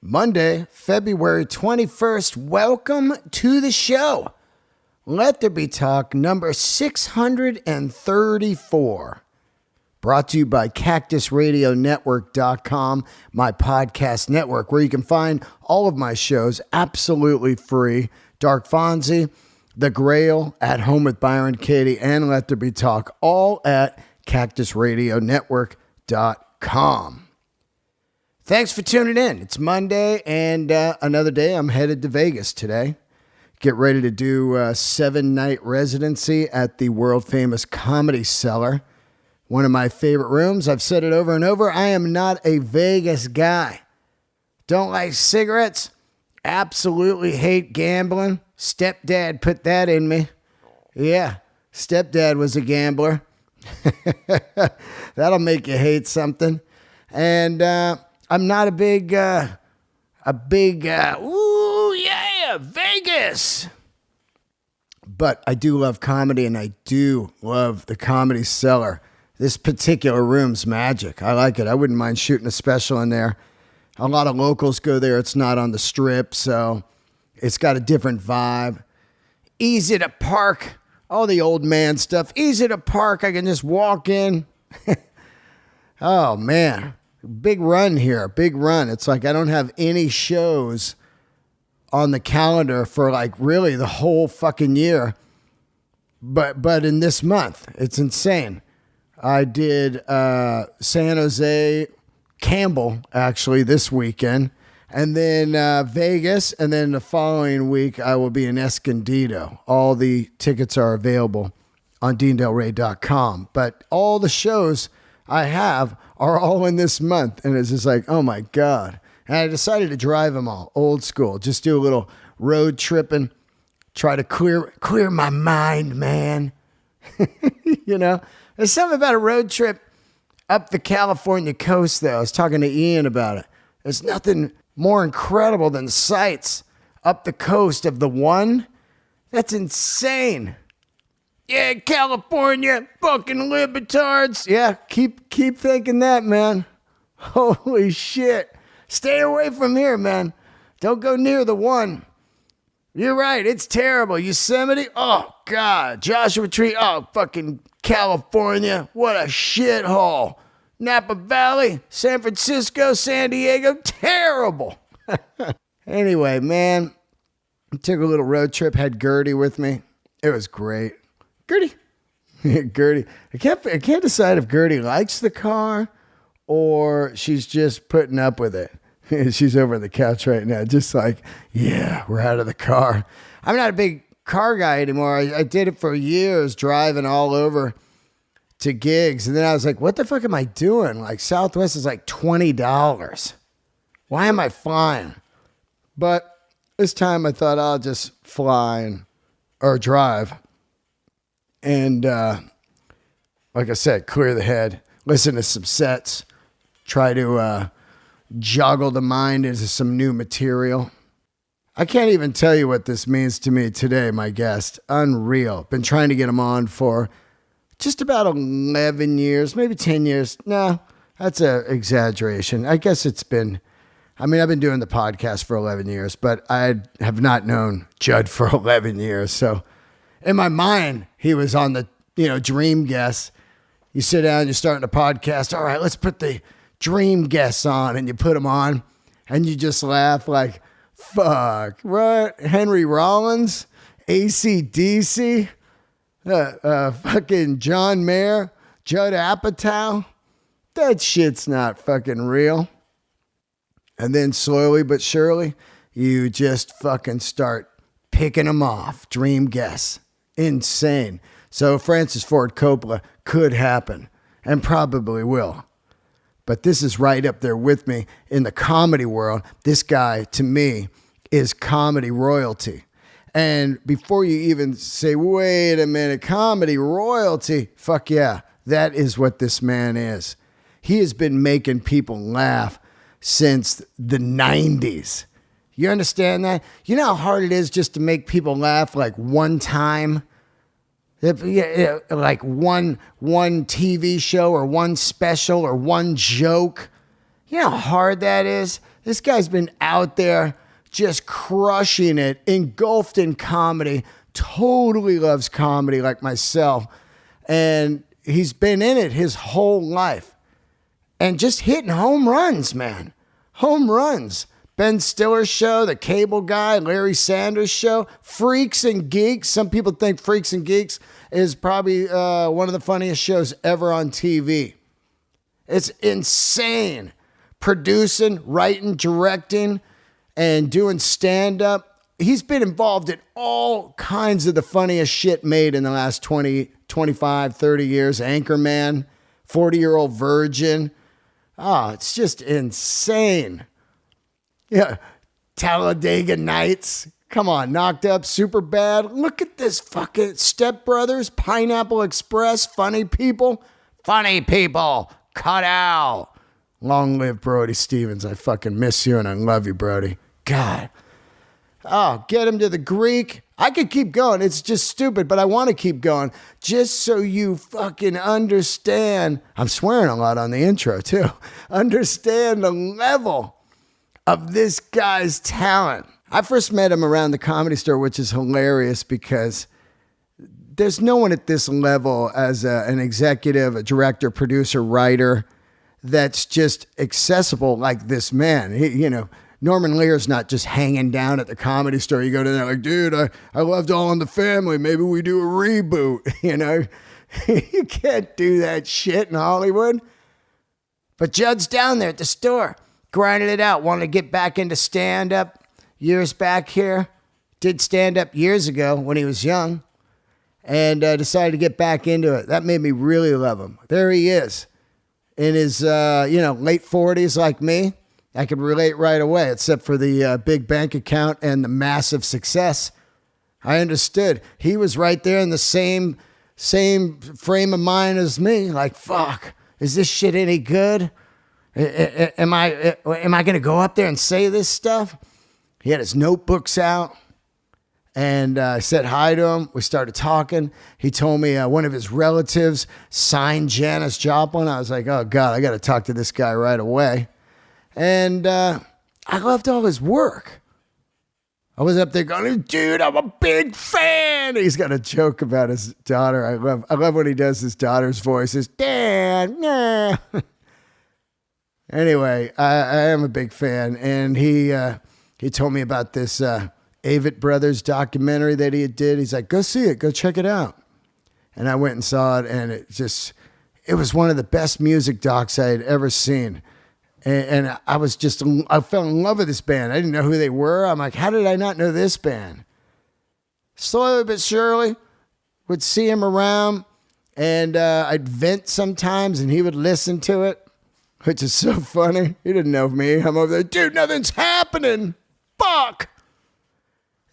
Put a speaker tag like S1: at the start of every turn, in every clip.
S1: Monday, February 21st. Welcome to the show. Let There Be Talk number 634. Brought to you by CactusRadioNetwork.com, my podcast network, where you can find all of my shows absolutely free. Dark Fonzie, The Grail, At Home with Byron Katie, and Let There Be Talk, all at CactusRadioNetwork.com. Thanks for tuning in. It's Monday and another day. I'm headed to Vegas today. Get ready to do a 7-night residency at the world-famous Comedy Cellar. One of my favorite rooms. I've said it over and over. I am not a Vegas guy. Don't like cigarettes. Absolutely hate gambling. Stepdad put that in me. Yeah, stepdad was a gambler. That'll make you hate something. And I'm not a big, ooh, yeah, Vegas. But I do love comedy, and I do love the Comedy Cellar. This particular room's magic. I like it. I wouldn't mind shooting a special in there. A lot of locals go there. It's not on the strip, so it's got a different vibe. Easy to park. All the old man stuff. Easy to park. I can just walk in. Oh, man. Big run here, big run. It's like I don't have any shows on the calendar for like really the whole fucking year. But in this month, it's insane. I did San Jose, Campbell, actually, this weekend. And then Vegas. And then the following week, I will be in Escondido. All the tickets are available on DeanDelRey.com. But all the shows I have are all in this month. And it's just like, oh my God. And I decided to drive them all old school. Just do a little road tripping. Try to clear my mind, man. You know, there's something about a road trip up the California coast, though. I was talking to Ian about it. There's nothing more incredible than sights up the coast of the one. That's insane. Yeah, California, fucking libertards. Yeah, keep thinking that, man. Holy shit. Stay away from here, man. Don't go near the one. You're right, it's terrible. Yosemite, oh, God. Joshua Tree, oh, fucking California. What a shithole. Napa Valley, San Francisco, San Diego, terrible. Anyway, man, I took a little road trip, had Gertie with me. It was great. Gertie. Gertie. I can't decide if Gertie likes the car or she's just putting up with it. She's over on the couch right now, just like, yeah, we're out of the car. I'm not a big car guy anymore. I did it for years, driving all over to gigs. And then I was like, what the fuck am I doing? Like, Southwest is like $20. Why am I flying? But this time I thought I'll just fly or drive. And like I said, clear the head, listen to some sets, try to joggle the mind into some new material. I can't even tell you what this means to me today, my guest. Unreal. Been trying to get him on for just about 11 years, maybe 10 years. No, that's an exaggeration. I guess I've been doing the podcast for 11 years, but I have not known Judd for 11 years. So in my mind, he was on the, dream guest. You sit down, you're starting a podcast. All right, let's put the dream guests on, and you put them on and you just laugh like, fuck, what? Henry Rollins, AC/DC, fucking John Mayer, Judd Apatow. That shit's not fucking real. And then slowly but surely, you just fucking start picking them off. Dream guests. Insane. So Francis Ford Coppola could happen and probably will. But this is right up there with me in the comedy world. This guy, to me, is comedy royalty. And before you even say, wait a minute, comedy royalty, fuck yeah, that is what this man is. He has been making people laugh since the 90s. You understand that? You know how hard it is just to make people laugh like one time? Like one TV show or one special or one joke. You know how hard that is? This guy's been out there just crushing it, engulfed in comedy, totally loves comedy like myself. And he's been in it his whole life. And just hitting home runs, man. Home runs. Ben Stiller's show, The Cable Guy, Larry Sanders' show, Freaks and Geeks. Some people think Freaks and Geeks is probably one of the funniest shows ever on TV. It's insane. Producing, writing, directing, and doing stand-up. He's been involved in all kinds of the funniest shit made in the last 20, 25, 30 years. Anchorman, 40-Year-Old Virgin. Oh, it's just insane. Yeah, Talladega Nights. Come on, Knocked Up, Super Bad. Look at this fucking Step Brothers, Pineapple Express, Funny People. Funny People, cut out. Long live Brody Stevens. I fucking miss you and I love you, Brody. God. Oh, get him to the Greek. I could keep going. It's just stupid, but I want to keep going just so you fucking understand. I'm swearing a lot on the intro, too. Understand the level of this guy's talent. I first met him around the Comedy Store, which is hilarious because there's no one at this level as an executive, a director, producer, writer that's just accessible like this man. Norman Lear's not just hanging down at the Comedy Store. You go to there like, dude, I loved All in the Family. Maybe we do a reboot, You can't do that shit in Hollywood. But Judd's down there at the store, grinding it out, wanted to get back into stand-up years back here. Did stand-up years ago when he was young and decided to get back into it. That made me really love him. There he is in his, late 40s like me. I could relate right away, except for the big bank account and the massive success. I understood. He was right there in the same frame of mind as me. Like, fuck, is this shit any good? Am I going to go up there and say this stuff? He had his notebooks out, and I said hi to him. We started talking. He told me one of his relatives signed Janice Joplin. I was like, oh, God, I got to talk to this guy right away. And I loved all his work. I was up there going, dude, I'm a big fan. He's got a joke about his daughter. I love when he does his daughter's voices. Dad, nah. Anyway, I am a big fan. And he told me about this Avett Brothers documentary that he did. He's like, go see it. Go check it out. And I went and saw it. And it was one of the best music docs I had ever seen. And I fell in love with this band. I didn't know who they were. I'm like, how did I not know this band? Slowly but surely, would see him around, and I'd vent sometimes, and he would listen to it, which is so funny. He didn't know me. I'm over there, dude, nothing's happening. Fuck.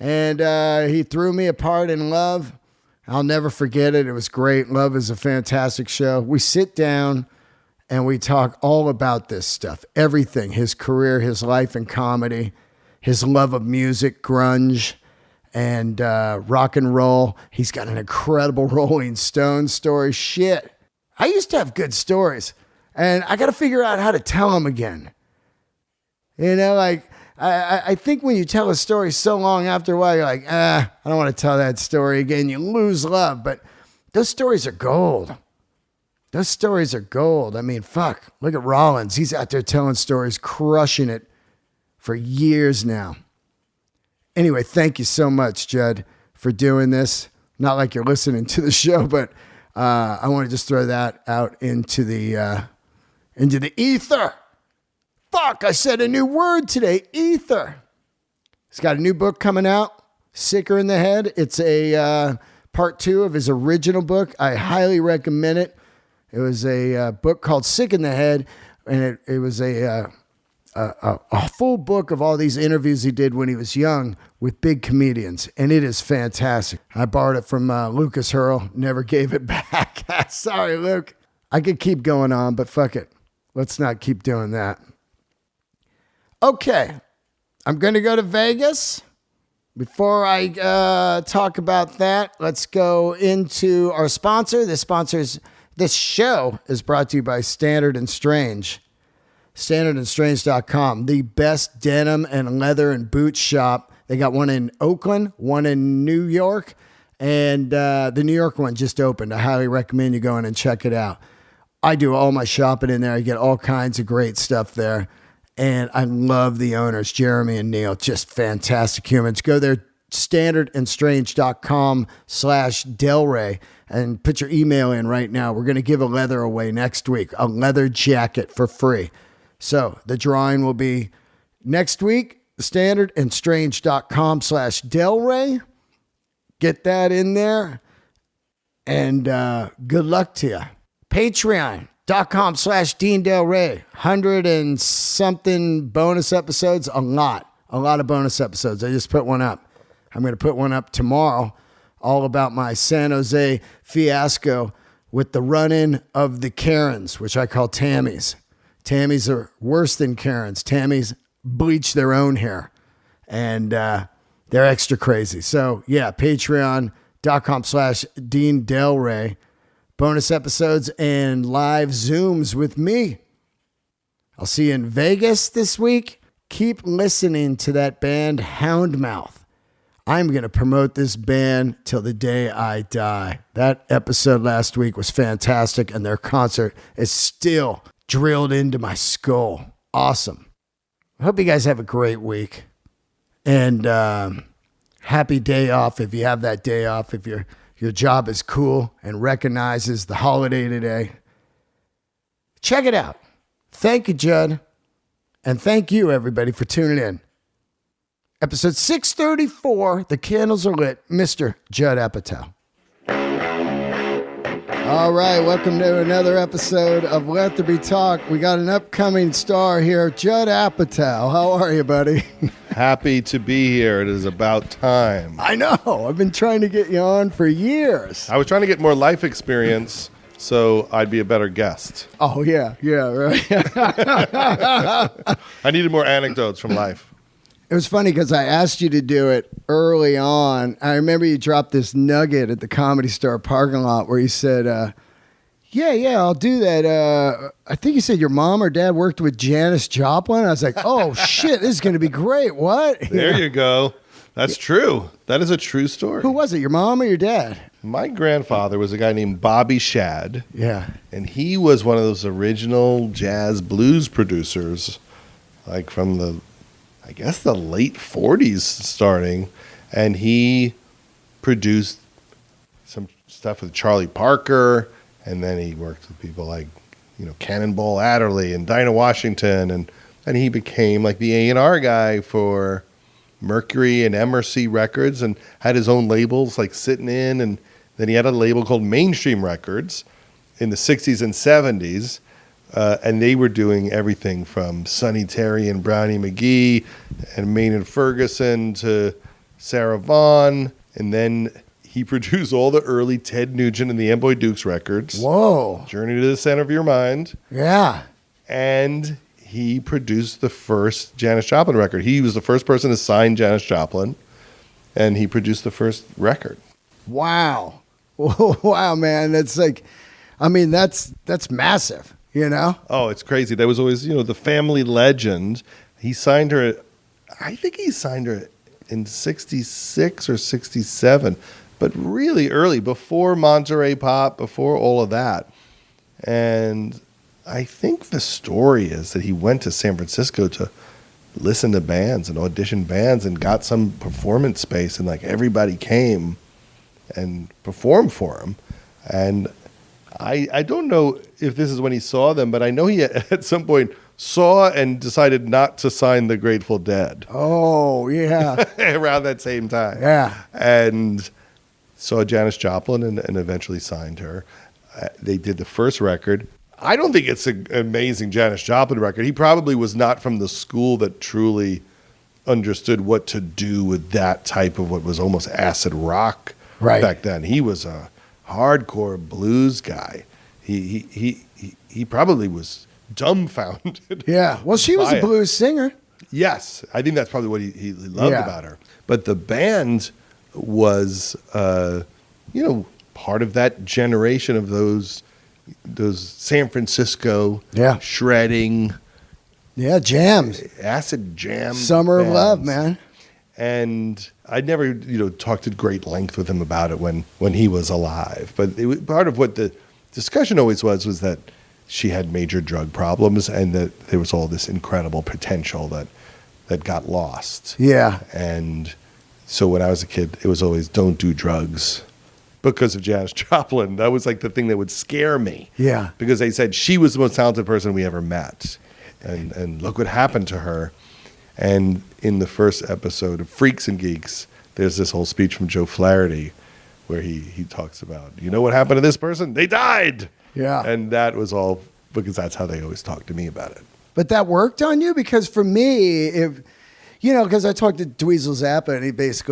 S1: And he threw me apart in Love. I'll never forget it. It was great. Love is a fantastic show. We sit down, and we talk all about this stuff, everything, his career, his life in comedy, his love of music, grunge, and rock and roll. He's got an incredible Rolling Stones story. Shit. I used to have good stories, and I got to figure out how to tell them again. I think when you tell a story so long after a while, you're like, I don't want to tell that story again. You lose love, but those stories are gold. Those stories are gold. I mean, fuck. Look at Rollins. He's out there telling stories, crushing it for years now. Anyway, thank you so much, Judd, for doing this. Not like you're listening to the show, but I want to just throw that out into the ether. Fuck, I said a new word today, ether. He's got a new book coming out, Sicker in the Head. It's a part 2 of his original book. I highly recommend it. It was a book called Sick in the Head, and it was a full book of all these interviews he did when he was young with big comedians, and it is fantastic. I borrowed it from Lucas Hurl, never gave it back. Sorry, Luke. I could keep going on, but fuck it. Let's not keep doing that. Okay, I'm going to go to Vegas. Before I talk about that, let's go into our sponsor. This show is brought to you by Standard and Strange. standardandstrange.com, the best denim and leather and boot shop. They got one in Oakland, one in New York, and the New York one just opened. I highly recommend you go in and check it out. I do all my shopping in there. I get all kinds of great stuff there. And I love the owners, Jeremy and Neil, just fantastic humans. Go there, standardandstrange.com/Delray, and put your email in right now. We're going to give a leather away next week, a leather jacket for free. So the drawing will be next week, standardandstrange.com/Delray. Get that in there, and good luck to you. Patreon.com/Dean Del Rey. 100 and something bonus episodes. A lot of bonus episodes. I just put one up. I'm going to put one up tomorrow, all about my San Jose fiasco with the run-in of the Karens, which I call Tammys. Tammys are worse than Karens. Tammys bleach their own hair, and they're extra crazy. So yeah, patreon.com/Dean Del Rey. Bonus episodes and live Zooms with me. I'll see you in Vegas this week. Keep listening to that band Houndmouth. I'm going to promote this band till the day I die. That episode last week was fantastic, and their concert is still drilled into my skull. Awesome. I hope you guys have a great week. And happy day off if you have that day off, if your job is cool and recognizes the holiday today. Check it out. Thank you, Judd. And thank you, everybody, for tuning in. Episode 634, The Candles Are Lit, Mr. Judd Apatow. All right, welcome to another episode of Let There Be Talk. We got an upcoming star here, Judd Apatow. How are you, buddy?
S2: Happy to be here. It is about time.
S1: I know. I've been trying to get you on for years.
S2: I was trying to get more life experience so I'd be a better guest.
S1: Oh, yeah, right.
S2: I needed more anecdotes from life.
S1: It was funny because I asked you to do it early on. I remember you dropped this nugget at the Comedy Store parking lot where you said, yeah, I'll do that. I think you said your mom or dad worked with Janice Joplin. I was like, oh, shit, this is going to be great. What?
S2: There you go. That's true. That is a true story.
S1: Who was it, your mom or your dad?
S2: My grandfather was a guy named Bobby Shad.
S1: Yeah.
S2: And he was one of those original jazz blues producers, like from the late 40s starting. And he produced some stuff with Charlie Parker. And then he worked with people like, Cannonball Adderley and Dinah Washington. And he became like the A&R guy for Mercury and MRC Records and had his own labels like sitting in. And then he had a label called Mainstream Records in the 60s and 70s. And they were doing everything from Sonny Terry and Brownie McGee and Maynard Ferguson to Sarah Vaughan. And then he produced all the early Ted Nugent and the Amboy Dukes records.
S1: Whoa.
S2: Journey to the Center of Your Mind.
S1: Yeah.
S2: And he produced the first Janice Joplin record. He was the first person to sign Janice Joplin, and he produced the first record.
S1: Wow. Wow, man. That's like, that's massive,
S2: Oh, it's crazy. That was always, the family legend. He signed her, I think he signed her in 66 or 67, but really early, before Monterey Pop, before all of that. And I think the story is that he went to San Francisco to listen to bands and audition bands and got some performance space, and like everybody came and performed for him. And I don't know if this is when he saw them, but I know he at some point saw and decided not to sign the Grateful Dead.
S1: Oh, yeah.
S2: Around that same time.
S1: Yeah.
S2: And saw Janice Joplin and eventually signed her. They did the first record. I don't think it's an amazing Janice Joplin record. He probably was not from the school that truly understood what to do with that type of what was almost acid rock back then. He was a hardcore blues guy. He probably was dumbfounded.
S1: Yeah. Well, she was a blues singer.
S2: Yes. I think that's probably what he loved about her. But the band was, part of that generation of those San Francisco shredding,
S1: Yeah, jams.
S2: Acid jam.
S1: Summer of
S2: bands.
S1: Love, man.
S2: And I'd never, talked at great length with him about it when he was alive. But it was, part of what the discussion always was that she had major drug problems and that there was all this incredible potential that got lost.
S1: Yeah.
S2: And so when I was a kid, it was always don't do drugs because of Janice Joplin. That was like the thing that would scare me.
S1: Yeah.
S2: Because they said she was the most talented person we ever met. And look what happened to her. And in the first episode of Freaks and Geeks, there's this whole speech from Joe Flaherty where he talks about, you know what happened to this person? They died.
S1: Yeah.
S2: And that was all because that's how they always talk to me about it.
S1: But that worked on you? Because for me, because I talked to Dweezil Zappa, and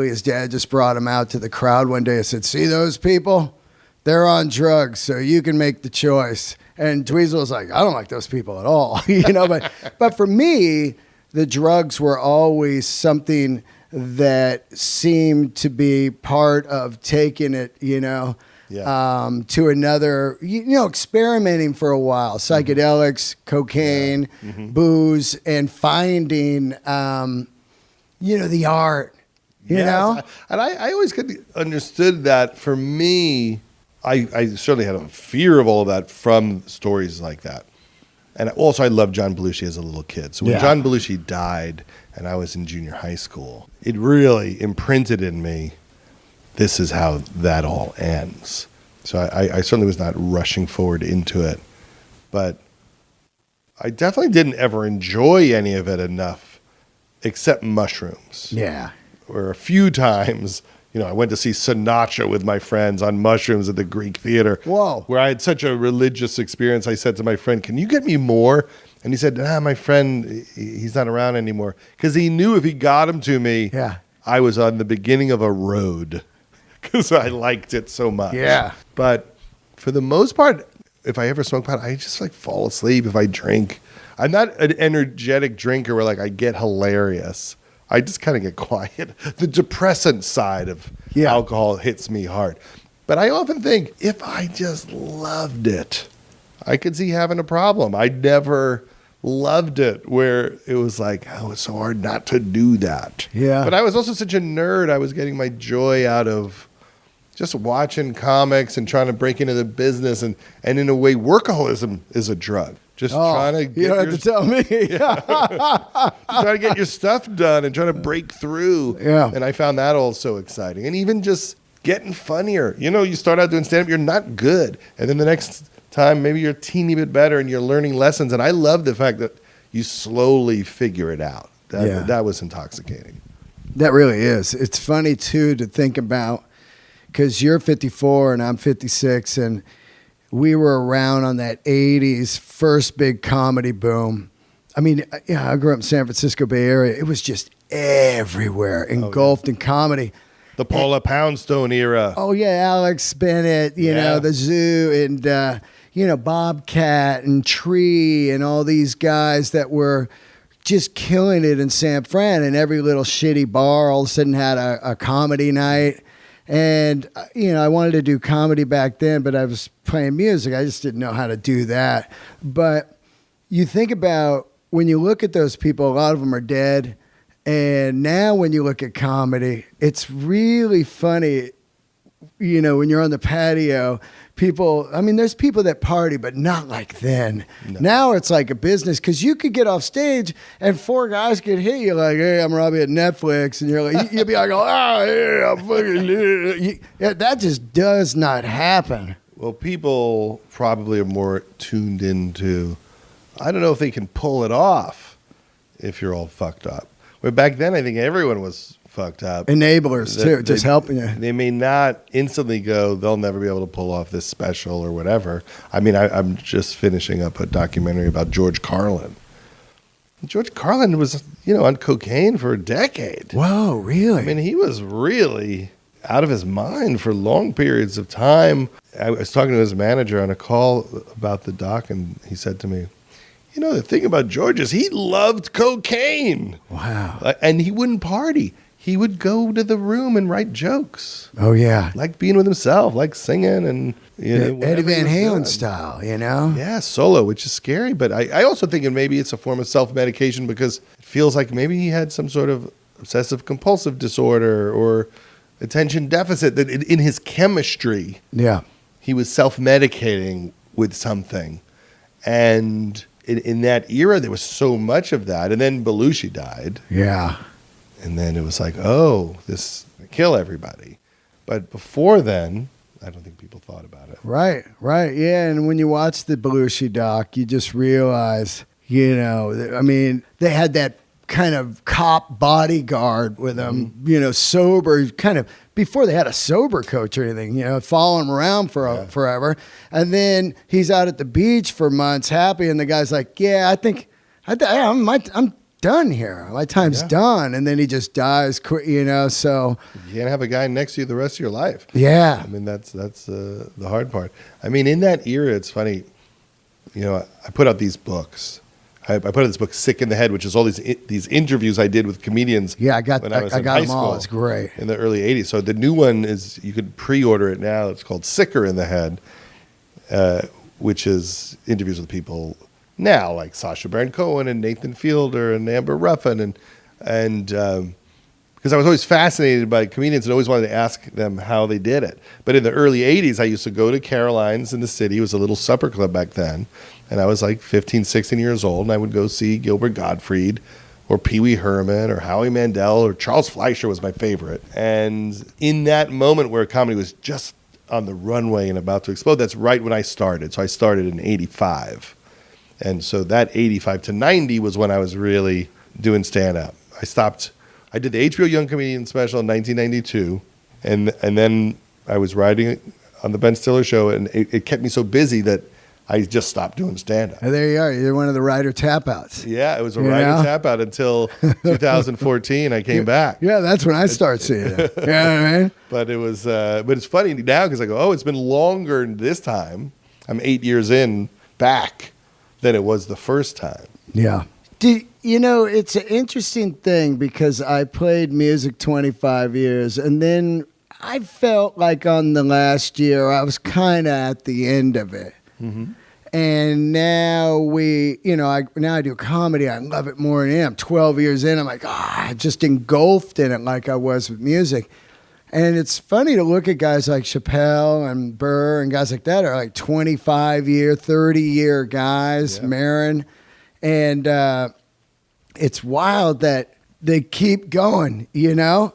S1: his dad just brought him out to the crowd one day and said, see those people? They're on drugs, so you can make the choice. And Dweezil was like, I don't like those people at all. But for me, the drugs were always something that seemed to be part of taking it, to another, experimenting for a while, psychedelics, cocaine, booze, and finding, the art, know?
S2: And I always understood that. For me, I certainly had a fear of all of that from stories like that. And also I loved John Belushi as a little kid. So when John Belushi died and I was in junior high school, it really imprinted in me, this is how that all ends. So I certainly was not rushing forward into it. But I definitely didn't ever enjoy any of it enough, except mushrooms.
S1: Yeah.
S2: Or a few times, I went to see Sinatra with my friends on mushrooms at the Greek Theater.
S1: Whoa.
S2: Where I had such a religious experience. I said to my friend, can you get me more? And he said, my friend, he's not around anymore. Because he knew if he got him to me, I was on the beginning of a road. Because I liked it so much.
S1: Yeah.
S2: But for the most part, if I ever smoke pot, I just fall asleep if I drink. I'm not an energetic drinker where I get hilarious. I just kind of get quiet. The depressant side of alcohol hits me hard. But I often think, if I just loved it, I could see having a problem. I never loved it where it was it's so hard not to do that.
S1: Yeah.
S2: But I was also such a nerd. I was getting my joy out of just watching comics and trying to break into the business. And in a way, workaholism is a drug. Just trying to get
S1: you don't have to tell me.
S2: trying to get your stuff done and trying to break through.
S1: Yeah.
S2: And I found that all so exciting. And even just getting funnier. You start out doing stand-up, you're not good. And then the next time, maybe you're a teeny bit better and you're learning lessons. And I love the fact that you slowly figure it out. That was intoxicating.
S1: That really is. It's funny, too, to think about, because you're 54 and I'm 56, and we were around on that 80s first big comedy boom. I mean, I grew up in San Francisco Bay Area. It was just everywhere, engulfed in comedy.
S2: The Paula Poundstone era.
S1: Oh, yeah, Alex Bennett, the Zoo, and, Bobcat and Tree and all these guys that were just killing it in San Fran. And every little shitty bar all of a sudden had a comedy night. And, I wanted to do comedy back then, but I was playing music. I just didn't know how to do that. But you think about, when you look at those people, a lot of them are dead. And now when you look at comedy, it's really funny, when you're on the patio, there's people that party, but not like then. No. Now it's like a business, because you could get off stage and four guys could hit you like, hey, I'm Robbie at Netflix. And you're like, you'll be like, yeah, I'm fucking, that just does not happen.
S2: Well, people probably are more tuned into, I don't know if they can pull it off if you're all fucked up. Where back then, I think everyone was fucked up.
S1: Enablers, too, just helping you.
S2: They may not instantly go, they'll never be able to pull off this special or whatever. I mean, I'm just finishing up a documentary about George Carlin. George Carlin was, on cocaine for a decade.
S1: Whoa, really?
S2: I mean, he was really out of his mind for long periods of time. I was talking to his manager on a call about the doc, and he said to me, the thing about George is he loved cocaine.
S1: Wow.
S2: And he wouldn't party. he would go to the room and write jokes.
S1: Oh, yeah.
S2: Like being with himself, like singing and
S1: Eddie Van Halen style,
S2: Yeah, solo, which is scary. But I also think maybe it's a form of self-medication because it feels like maybe he had some sort of obsessive compulsive disorder or attention deficit that in his chemistry, he was self-medicating with something. And in that era, there was so much of that. And then Belushi died.
S1: Yeah.
S2: And then it was like, oh, this kill everybody. But before then, I don't think people thought about it.
S1: Right. Yeah, and when you watch the Belushi doc, you just realize, I mean, they had that kind of cop bodyguard with them, sober, kind of, before they had a sober coach or anything, following him around for forever. And then he's out at the beach for months happy, and the guy's like, yeah, I think I'm done here. My time's done. And then he just dies, so.
S2: You can't have a guy next to you the rest of your life.
S1: Yeah.
S2: I mean, that's the hard part. I mean, in that era, it's funny, I put out these books. I put out this book, Sick in the Head, which is all these interviews I did with comedians.
S1: Yeah, I got
S2: in
S1: them
S2: high
S1: all.
S2: school
S1: It's great.
S2: in the early 80s. So the new one is, you could pre-order it now. It's called Sicker in the Head, which is interviews with people now, like Sacha Baron Cohen and Nathan Fielder and Amber Ruffin, and because I was always fascinated by comedians and always wanted to ask them how they did it. But in the early 80s, I used to go to Caroline's in the city. It was a little supper club back then. And I was like 15, 16 years old, and I would go see Gilbert Gottfried or Pee Wee Herman or Howie Mandel or Charles Fleischer was my favorite. And in that moment where comedy was just on the runway and about to explode, that's right when I started. So I started in 85. And so that 85 to 90 was when I was really doing stand-up. I did the HBO Young Comedian special in 1992, and then I was writing on the Ben Stiller show, and it kept me so busy that I just stopped doing stand-up.
S1: And there you are. You're one of the writer tap-outs.
S2: Yeah, it was a writer tap-out until 2014. I came back.
S1: Yeah, that's when I start seeing it. You know what I mean?
S2: But it was, but it's funny now because I go, oh, it's been longer this time. I'm 8 years in back than it was the first time.
S1: Yeah. It's an interesting thing because I played music 25 years, and then I felt like on the last year I was kind of at the end of it. Mm-hmm. And now I do comedy. I love it more than I'm 12 years in. I'm like, just engulfed in it like I was with music. And it's funny to look at guys like Chappelle and Burr and guys like that are like 25-year, 30-year guys, Maron. And it's wild that they keep going, Yeah.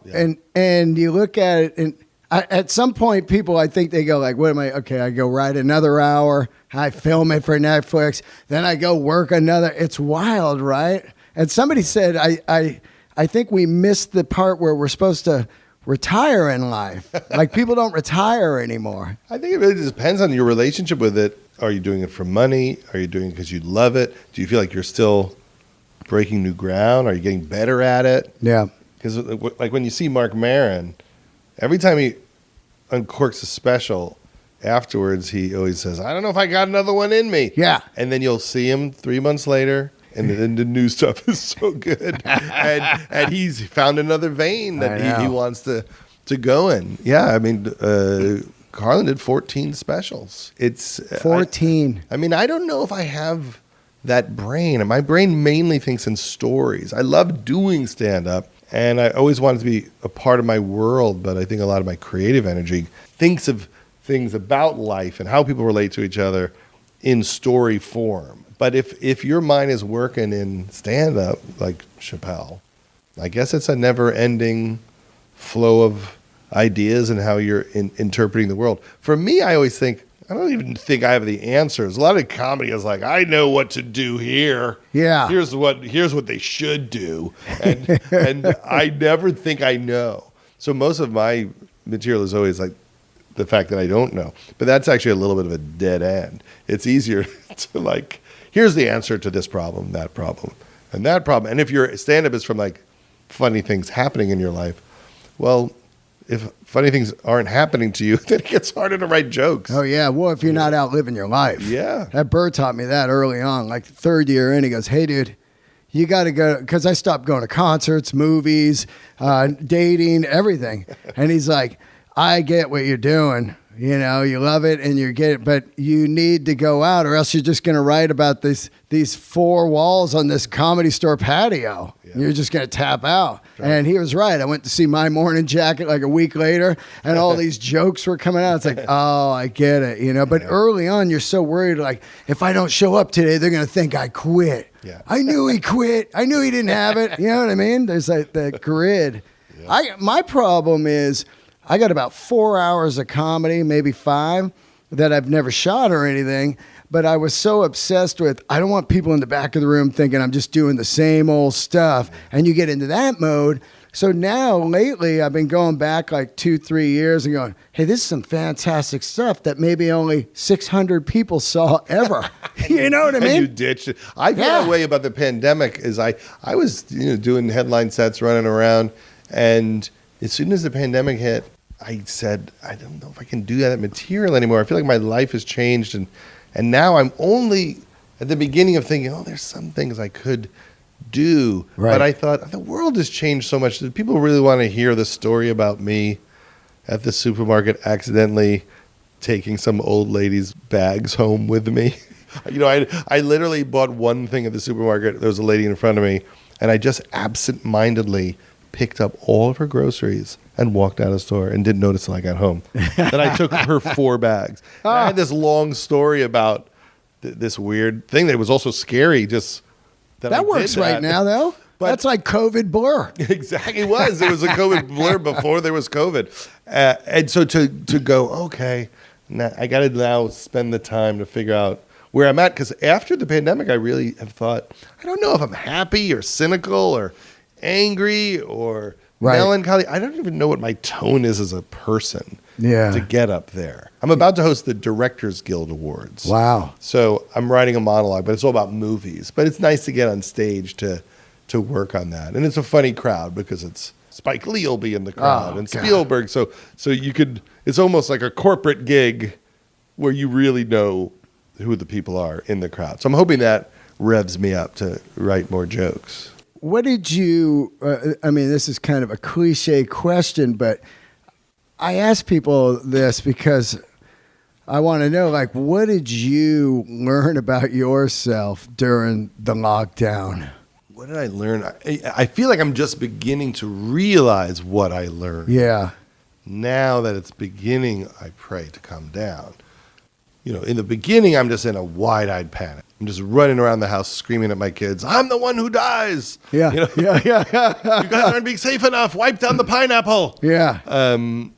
S1: And you look at it, and at some point, people, I think they go like, what am I? Okay, I go write another hour. I film it for Netflix. Then I go work another. It's wild, right? And somebody said, I think we missed the part where we're supposed to retire in life. Like people don't retire anymore.
S2: I think it really depends on your relationship with it. Are you doing it for money? Are you doing it because you love it? Do you feel like you're still breaking new ground? Are you getting better at it?
S1: Yeah.
S2: Because like when you see Marc Maron, every time he uncorks a special, afterwards he always says, I don't know if I got another one in me.
S1: Yeah.
S2: And then you'll see him 3 months later, and then the new stuff is so good. and he's found another vein that he wants to go in. Yeah, I mean, Carlin did 14 specials. It's
S1: 14.
S2: I mean, I don't know if I have that brain. And my brain mainly thinks in stories. I love doing stand-up, and I always wanted to be a part of my world, but I think a lot of my creative energy thinks of things about life and how people relate to each other in story form. But if your mind is working in stand-up, like Chappelle, I guess it's a never-ending flow of ideas and how you're interpreting the world. For me, I always think, I don't even think I have the answers. A lot of comedy is like, I know what to do here.
S1: Yeah.
S2: Here's what they should do. And I never think I know. So most of my material is always like the fact that I don't know. But that's actually a little bit of a dead end. It's easier to like, here's the answer to this problem, that problem, and that problem. And if your stand-up is from like funny things happening in your life, well, if funny things aren't happening to you, then it gets harder to write jokes.
S1: Oh, yeah. Well, if you're not out living your life.
S2: Yeah.
S1: That Burr taught me that early on, like the third year in. He goes, hey, dude, You got to go, because I stopped going to concerts, movies, dating, everything. And he's like, I get what you're doing. You know, you love it and you get it, but you need to go out or else you're just going to write about these four walls on this Comedy Store patio. Yeah. You're just going to tap out. Right. And he was right. I went to see My Morning Jacket like a week later and all these jokes were coming out. It's like, oh, I get it, you know. But early on, you're so worried, like, if I don't show up today, they're going to think I quit. Yeah. I knew he quit. I knew he didn't have it. You know what I mean? There's like that grid. Yeah. My problem is, I got about 4 hours of comedy, maybe 5, that I've never shot or anything. But I was so obsessed with, I don't want people in the back of the room thinking I'm just doing the same old stuff. And you get into that mode. So now, lately, I've been going back like 2-3 years and going, hey, this is some fantastic stuff that maybe only 600 people saw ever. You know what I mean?
S2: And you ditched it. I feel that way about the pandemic. Is I was doing headline sets, running around. And as soon as the pandemic hit, I said, I don't know if I can do that material anymore. I feel like my life has changed. And now I'm only at the beginning of thinking, there's some things I could do. Right. But I thought, the world has changed so much. Do people really want to hear the story about me at the supermarket accidentally taking some old lady's bags home with me? I literally bought one thing at the supermarket. There was a lady in front of me, and I just absent-mindedly picked up all of her groceries and walked out of the store and didn't notice till I got home. Then I took her 4 bags. I had this long story about this weird thing that was also scary. Just that
S1: works right now, though. But that's like COVID blur.
S2: Exactly, it was. It was a COVID blur before there was COVID. And so to go, okay, now I got to now spend the time to figure out where I'm at. Because after the pandemic, I really have thought, I don't know if I'm happy or cynical or angry or melancholy. I don't even know what my tone is as a person to get up there. I'm about to host the Directors Guild Awards.
S1: Wow.
S2: So I'm writing a monologue, but it's all about movies. But it's nice to get on stage to work on that. And it's a funny crowd because it's Spike Lee will be in the crowd and Spielberg. So you could, it's almost like a corporate gig where you really know who the people are in the crowd. So I'm hoping that revs me up to write more jokes.
S1: What did you, this is kind of a cliche question, but I ask people this because I want to know, like, what did you learn about yourself during the lockdown?
S2: What did I learn? I feel like I'm just beginning to realize what I learned.
S1: Yeah.
S2: Now that it's beginning, I pray to come down. In the beginning, I'm just in a wide-eyed panic. I'm just running around the house screaming at my kids, I'm the one who dies.
S1: Yeah. Yeah.
S2: You guys aren't being safe enough. Wipe down the pineapple.
S1: Yeah.
S2: And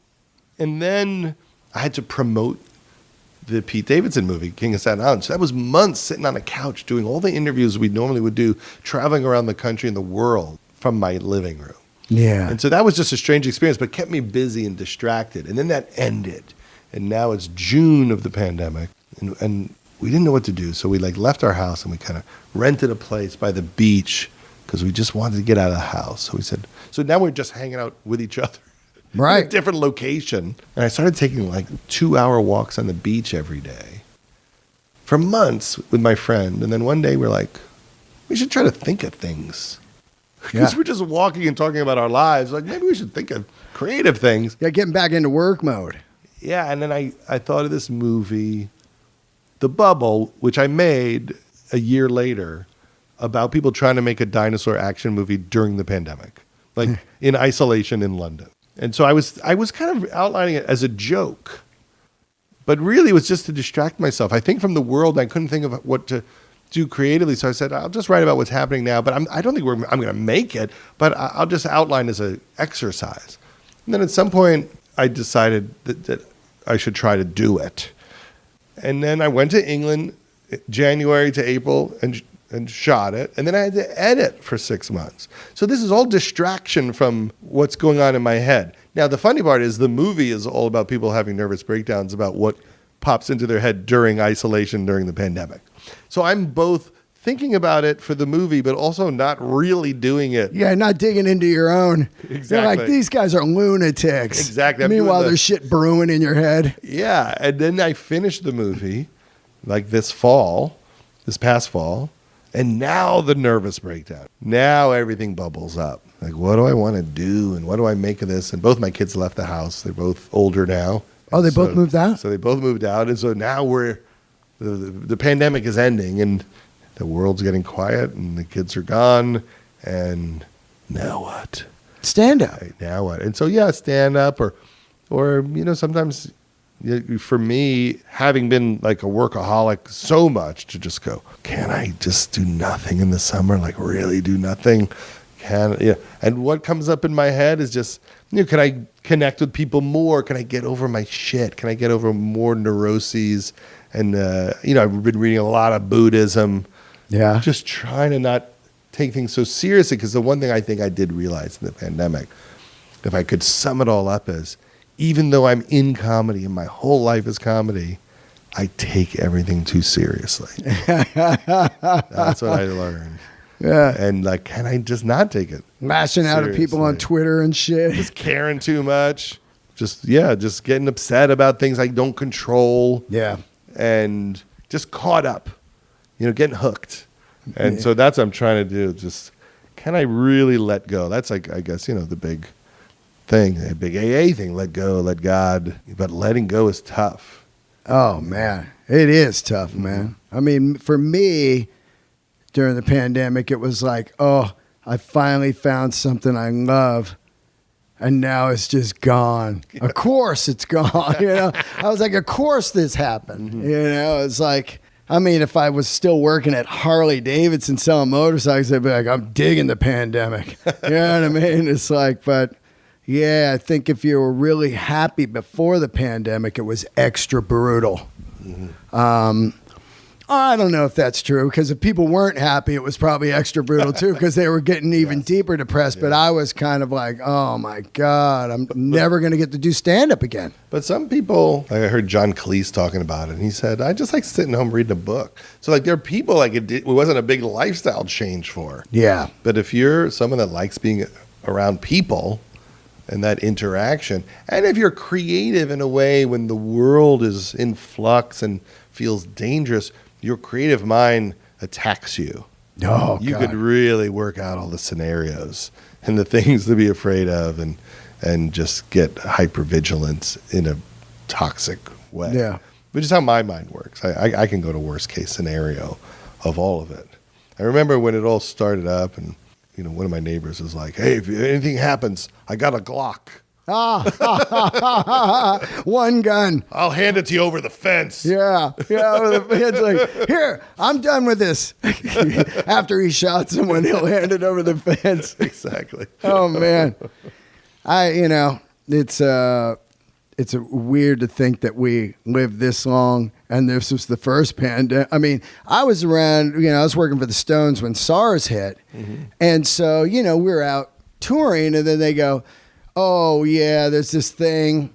S2: then I had to promote the Pete Davidson movie, King of Staten Island. So that was months sitting on a couch doing all the interviews we normally would do, traveling around the country and the world from my living room.
S1: Yeah.
S2: And so that was just a strange experience, but kept me busy and distracted. And then that ended. And now it's June of the pandemic, and we didn't know what to do. So we left our house and we kind of rented a place by the beach because we just wanted to get out of the house. So we said, so now we're just hanging out with each other.
S1: Right.
S2: In a different location. And I started taking 2-hour walks on the beach every day for months with my friend. And then one day we're like, we should try to think of things. Because we're just walking and talking about our lives. Maybe we should think of creative things.
S1: Yeah, getting back into work mode.
S2: Yeah, and then I thought of this movie, The Bubble, which I made a year later about people trying to make a dinosaur action movie during the pandemic, in isolation in London. And so I was kind of outlining it as a joke, but really it was just to distract myself. I think from the world, I couldn't think of what to do creatively, so I said, I'll just write about what's happening now, but I don't think I'm going to make it, but I'll just outline as an exercise. And then at some point, I decided that I should try to do it. And then I went to England January to April and shot it. And then I had to edit for 6 months. So this is all distraction from what's going on in my head. Now, the funny part is the movie is all about people having nervous breakdowns about what pops into their head during isolation during the pandemic. So I'm both thinking about it for the movie, but also not really doing it.
S1: Yeah, not digging into your own.
S2: Exactly.
S1: You're like, these guys are lunatics.
S2: Exactly.
S1: Meanwhile, there's shit brewing in your head.
S2: Yeah, and then I finished the movie this past fall, And now the nervous breakdown. Now everything bubbles up. Like, what do I want to do? And what do I make of this? And both my kids left the house. They're both older now.
S1: Oh, they both moved out?
S2: So they both moved out. And so now the pandemic is ending and the world's getting quiet and the kids are gone. And now what?
S1: Stand up.
S2: Right, now what? And so, yeah, stand up or sometimes for me, having been like a workaholic so much to just go, can I just do nothing in the summer? Like really do nothing? And what comes up in my head is just, can I connect with people more? Can I get over my shit? Can I get over more neuroses? And, I've been reading a lot of Buddhism.
S1: Yeah.
S2: Just trying to not take things so seriously. Because the one thing I think I did realize in the pandemic, if I could sum it all up is, even though I'm in comedy and my whole life is comedy, I take everything too seriously. That's what I learned.
S1: Yeah.
S2: And like, can I just not take it?
S1: Lashing out at people on Twitter and shit.
S2: Just caring too much. Just getting upset about things I don't control.
S1: Yeah.
S2: And just caught up, getting hooked. And so that's what I'm trying to do. Just, can I really let go? That's like, I guess, the big thing, a big AA thing, let go, let God. But letting go is tough.
S1: Oh, man. It is tough, man. I mean, for me, during the pandemic, it was like, oh, I finally found something I love. And now it's just gone. Yeah. Of course it's gone. I was like, of course this happened. Mm-hmm. It's like, I mean, if I was still working at Harley Davidson selling motorcycles, I'd be like, I'm digging the pandemic. You know what I mean? It's like, but yeah, I think if you were really happy before the pandemic, it was extra brutal. Mm-hmm. I don't know if that's true, because if people weren't happy, it was probably extra brutal too, because they were getting even deeper depressed. Yeah. But I was kind of like, oh my God, I'm never going to get to do stand-up again.
S2: But some people, like I heard John Cleese talking about it, and he said, I just like sitting home reading a book. So like there are people like it wasn't a big lifestyle change for.
S1: Yeah.
S2: But if you're someone that likes being around people and that interaction, and if you're creative in a way when the world is in flux and feels dangerous, your creative mind attacks you.
S1: Oh,
S2: you
S1: God.
S2: could really work out all the scenarios and the things to be afraid of and just get hypervigilance in a toxic way.
S1: Yeah.
S2: Which is how my mind works. I can go to worst case scenario of all of it. I remember when it all started up and one of my neighbors was like, hey, if anything happens, I got a Glock.
S1: One gun.
S2: I'll hand it to you over the fence.
S1: Yeah. Over the fence. Like, here, I'm done with this. After he shot someone, he'll hand it over the fence.
S2: Exactly.
S1: Oh man, it's weird to think that we lived this long, and this was the first pandemic. I mean, I was around. I was working for the Stones when SARS hit, and so we were out touring, and then they go, oh, yeah, there's this thing.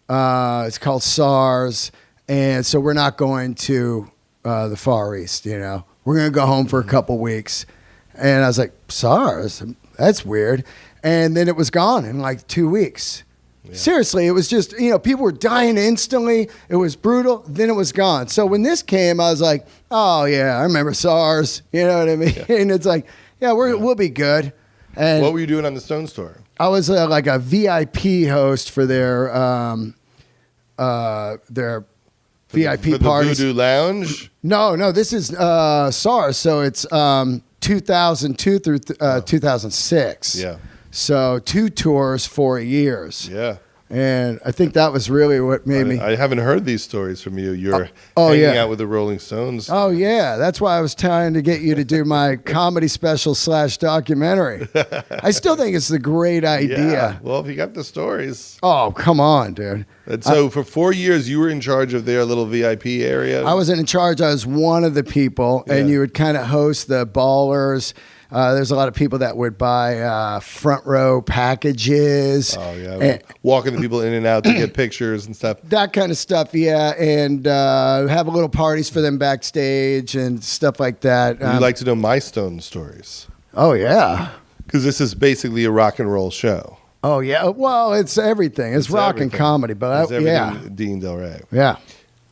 S1: It's called SARS. And so we're not going to the Far East, We're going to go home for a couple weeks. And I was like, SARS? That's weird. And then it was gone in like 2 weeks. Yeah. Seriously, it was just, people were dying instantly. It was brutal. Then it was gone. So when this came, I was like, oh, yeah, I remember SARS. You know what I mean? Yeah. And it's like, yeah, we'll be good. And
S2: what were you doing on the Stones tour?
S1: I was like a VIP host for their VIP parties.
S2: The Voodoo Lounge?
S1: No, this is SARS, so it's 2002 through 2006.
S2: Yeah.
S1: So 2 tours, 4 years.
S2: Yeah.
S1: And I think that was really what made me.
S2: I haven't heard these stories from you. You're hanging out with the Rolling Stones.
S1: Oh, yeah. That's why I was trying to get you to do my comedy special / documentary. I still think it's a great idea.
S2: Yeah. Well, if you got the stories.
S1: Oh, come on, dude.
S2: And so for 4 years, you were in charge of their little VIP area?
S1: I wasn't in charge. I was one of the people, and you would kind of host the ballers. There's a lot of people that would buy front row packages.
S2: Oh, yeah. Walking the people in and out to get pictures and stuff.
S1: That kind of stuff, yeah. And have a little parties for them backstage and stuff like that.
S2: Would you like to know my Stone stories?
S1: Oh, yeah.
S2: Because this is basically a rock and roll show.
S1: Oh, yeah. Well, it's everything. It's rock
S2: everything.
S1: And comedy. But
S2: it's everything Dean Del Rey.
S1: Yeah.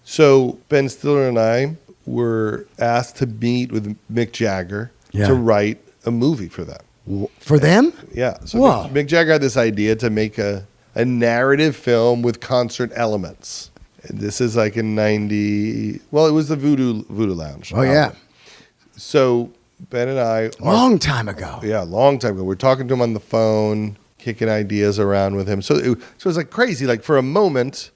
S2: So Ben Stiller and I were asked to meet with Mick Jagger
S1: Yeah.
S2: to write a movie for them.
S1: For them?
S2: Yeah. So
S1: Whoa.
S2: Mick Jagger had this idea to make a narrative film with concert elements. And this is like in 90. Well, it was the Voodoo Lounge.
S1: Oh, yeah.
S2: So Ben and I.
S1: Long time ago.
S2: Yeah, a long time ago. We're talking to him on the phone, kicking ideas around with him. So it was like crazy. Like for a moment,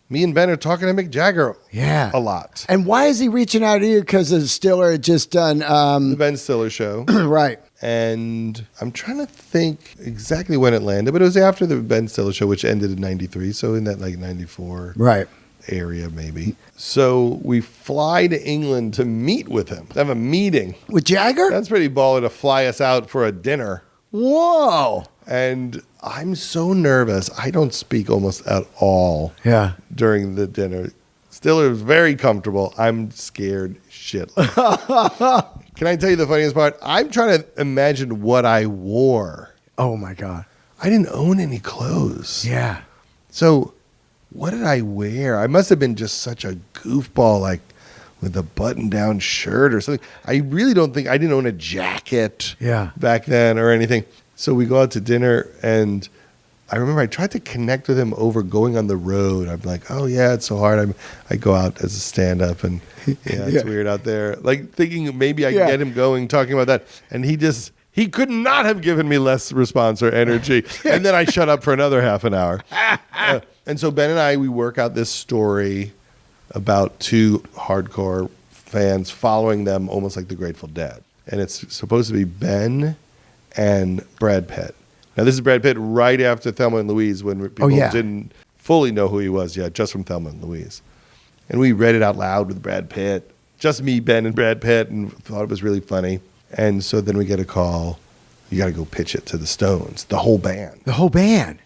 S2: me and Ben are talking to Mick Jagger a lot.
S1: And why is he reaching out to you? Because Stiller had just done...
S2: The Ben Stiller show.
S1: Right.
S2: And I'm trying to think exactly when it landed, but it was after the Ben Stiller show, which ended in 93. So in that like 94 area maybe. So we fly to England to meet with him, to have a meeting.
S1: With Jagger?
S2: That's pretty baller to fly us out for a dinner.
S1: Whoa.
S2: And I'm so nervous. I don't speak almost at all during the dinner. Stiller is very comfortable. I'm scared shitless. Can I tell you the funniest part? I'm trying to imagine what I wore.
S1: Oh, my God.
S2: I didn't own any clothes.
S1: Yeah.
S2: So what did I wear? I must have been just such a goofball, like with a button-down shirt or something. I really don't think I didn't own a jacket back then or anything. So we go out to dinner, and I remember I tried to connect with him over going on the road. I'm like, oh, yeah, it's so hard. I go out as a stand-up, and it's weird out there. Like thinking maybe I could get him going, talking about that. And he could not have given me less response or energy. And then I shut up for another half an hour. And so Ben and I, we work out this story about two hardcore fans following them almost like the Grateful Dead. And it's supposed to be Ben and Brad Pitt. Now, this is Brad Pitt right after Thelma and Louise when people didn't fully know who he was yet, just from Thelma and Louise. And we read it out loud with Brad Pitt, just me, Ben, and Brad Pitt, and thought it was really funny. And so then we get a call. You got to go pitch it to the Stones, the whole band.
S1: The whole band?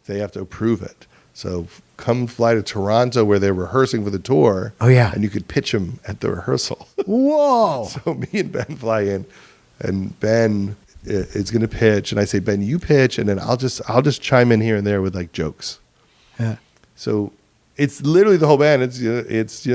S2: They have to approve it. So come fly to Toronto where they're rehearsing for the tour.
S1: Oh, yeah.
S2: And you could pitch them at the rehearsal.
S1: Whoa.
S2: So me and Ben fly in, and Ben is going to pitch. And I say, Ben, you pitch, and then I'll just chime in here and there with like jokes.
S1: Yeah.
S2: So it's literally the whole band. It's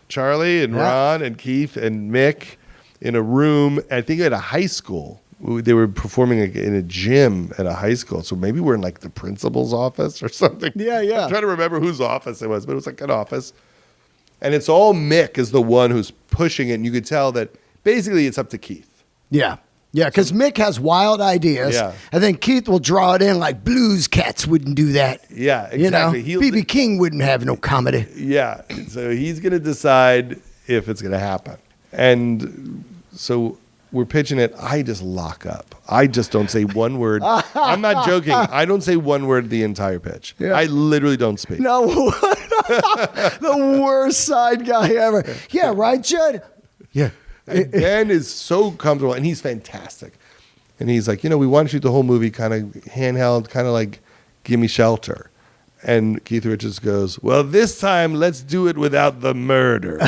S2: Charlie and Ron and Keith and Mick in a room, I think at a high school. They were performing in a gym at a high school. So maybe we're in like the principal's office or something.
S1: Yeah.
S2: I'm trying to remember whose office it was, but it was like an office. And it's all Mick is the one who's pushing it. And you could tell that basically it's up to Keith.
S1: Yeah. Yeah, because Mick has wild ideas.
S2: Yeah.
S1: And then Keith will draw it in like Blues Cats wouldn't do that.
S2: Yeah, exactly.
S1: B.B. King wouldn't have no comedy.
S2: Yeah. So he's going to decide if it's going to happen. And so we're pitching it. I just lock up. I just don't say one word. I'm not joking. I don't say one word the entire pitch. Yeah. I literally don't speak.
S1: No, the worst side guy ever. Yeah, right, Judd? Yeah.
S2: And Ben is so comfortable, and he's fantastic. And he's like, we want to shoot the whole movie kind of handheld, kind of like Gimme Shelter. And Keith Richards goes, well, this time let's do it without the murder.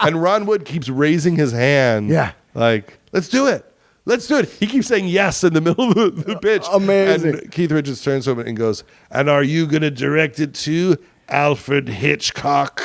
S2: And Ron Wood keeps raising his hand.
S1: Yeah.
S2: Like, let's do it. Let's do it. He keeps saying yes in the middle of the pitch.
S1: Amazing.
S2: And Keith Richards turns to him and goes, and are you going to direct it to Alfred Hitchcock?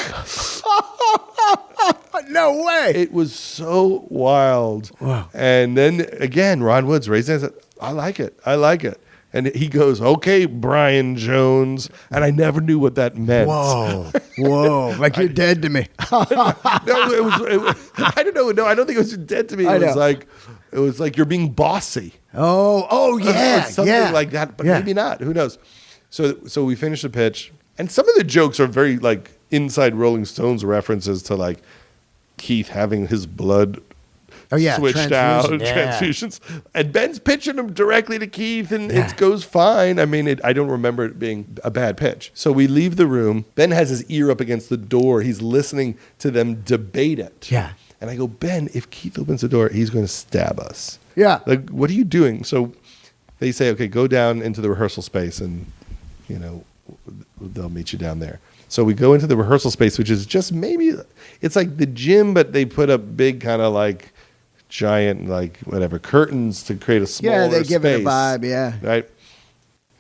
S1: No way.
S2: It was so wild.
S1: Wow.
S2: And then again, Ron Wood's raising his hand. I like it. And he goes, okay, Brian Jones. And I never knew what that meant.
S1: Whoa. Like you're dead to me.
S2: No, I don't know. No, I don't think it was dead to me. It was like you're being bossy.
S1: Oh yeah.
S2: Something like that, but maybe not. Who knows? So we finish the pitch. And some of the jokes are very like inside Rolling Stones references to like Keith having his blood switched out, transfusions. And Ben's pitching them directly to Keith, and it goes fine. I mean, I don't remember it being a bad pitch. So we leave the room. Ben has his ear up against the door. He's listening to them debate it.
S1: Yeah.
S2: And I go, Ben, if Keith opens the door, he's going to stab us.
S1: Yeah.
S2: Like, what are you doing? So they say, okay, go down into the rehearsal space, and, they'll meet you down there. So we go into the rehearsal space, which is just it's like the gym, but they put up big kind of like giant, like whatever, curtains to create a smaller space.
S1: Yeah, they give it a vibe, yeah.
S2: Right?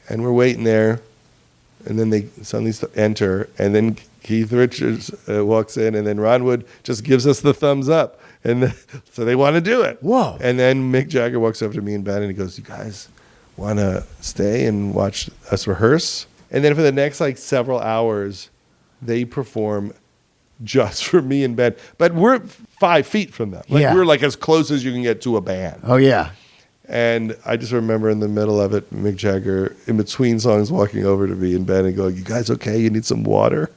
S2: And we're waiting there, and then they suddenly enter, and then Keith Richards walks in, and then Ron Wood just gives us the thumbs up, and so they want to do it.
S1: Whoa!
S2: And then Mick Jagger walks over to me and Ben, and he goes, "You guys want to stay and watch us rehearse?" And then for the next like several hours, they perform just for me and Ben. But we're 5 feet from them. Like we're like as close as you can get to a band.
S1: Oh yeah.
S2: And I just remember in the middle of it, Mick Jagger, in between songs, walking over to me and Ben and going, "You guys okay? You need some water?"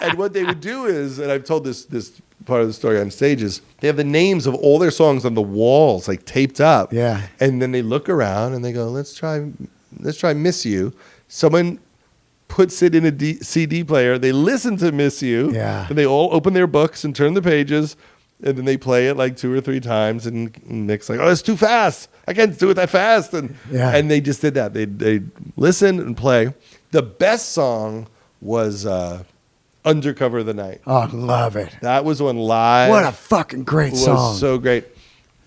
S2: And what they would do is, and I've told this part of the story on stage, is they have the names of all their songs on the walls, like taped up.
S1: Yeah.
S2: And then they look around and they go, let's try Miss You. Someone puts it in a CD player. They listen to Miss You.
S1: Yeah.
S2: And they all open their books and turn the pages. And then they play it like 2 or 3 times. And Mick's like, "Oh, it's too fast. I can't do it that fast." And they just did that. They listen and play. The best song was Undercover of the Night.
S1: Oh, love it.
S2: That was one live.
S1: What a fucking great song.
S2: Was so great.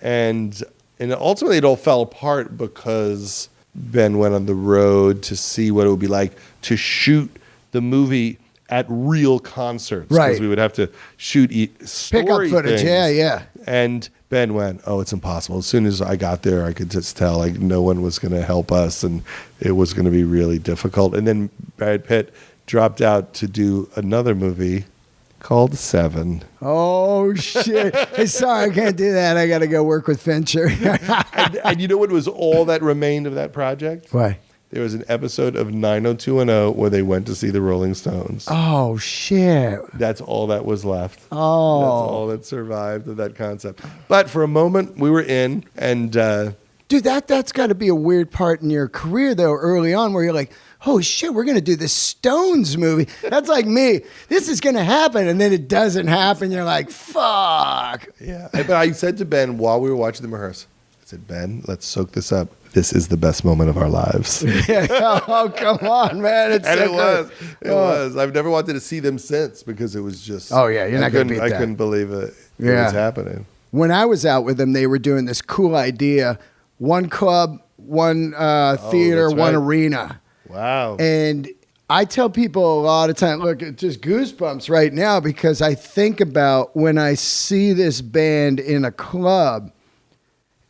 S2: And ultimately it all fell apart because Ben went on the road to see what it would be like to shoot the movie at real concerts.
S1: Right.
S2: Because we would have to shoot story
S1: Pick up footage.
S2: things.
S1: Yeah.
S2: And Ben went, "Oh, it's impossible." As soon as I got there, I could just tell like no one was going to help us, and it was going to be really difficult. And then Brad Pitt dropped out to do another movie called Seven.
S1: Oh shit! Hey, sorry, I can't do that. I got to go work with Fincher.
S2: and you know what was all that remained of that project?
S1: Why?
S2: There was an episode of 90210 where they went to see the Rolling Stones.
S1: Oh shit!
S2: That's all that was left.
S1: Oh,
S2: that's all that survived of that concept. But for a moment, we were in, and
S1: dude, that's got to be a weird part in your career though. Early on, where you're like, "Oh shit, we're gonna do this Stones movie." That's like me. This is gonna happen, and then it doesn't happen. You're like, "Fuck."
S2: Yeah. But I said to Ben while we were watching them rehearse, I said, "Ben, let's soak this up. This is the best moment of our lives."
S1: Oh, come on, man. It's
S2: and
S1: so
S2: it was.
S1: good.
S2: It was. I've never wanted to see them since because it was just.
S1: Oh, yeah. You're not going to beat that.
S2: I couldn't believe it. It was happening.
S1: When I was out with them, they were doing this cool idea. One club, one theater, one arena.
S2: Wow.
S1: And I tell people a lot of time, look, it's just goosebumps right now because I think about when I see this band in a club,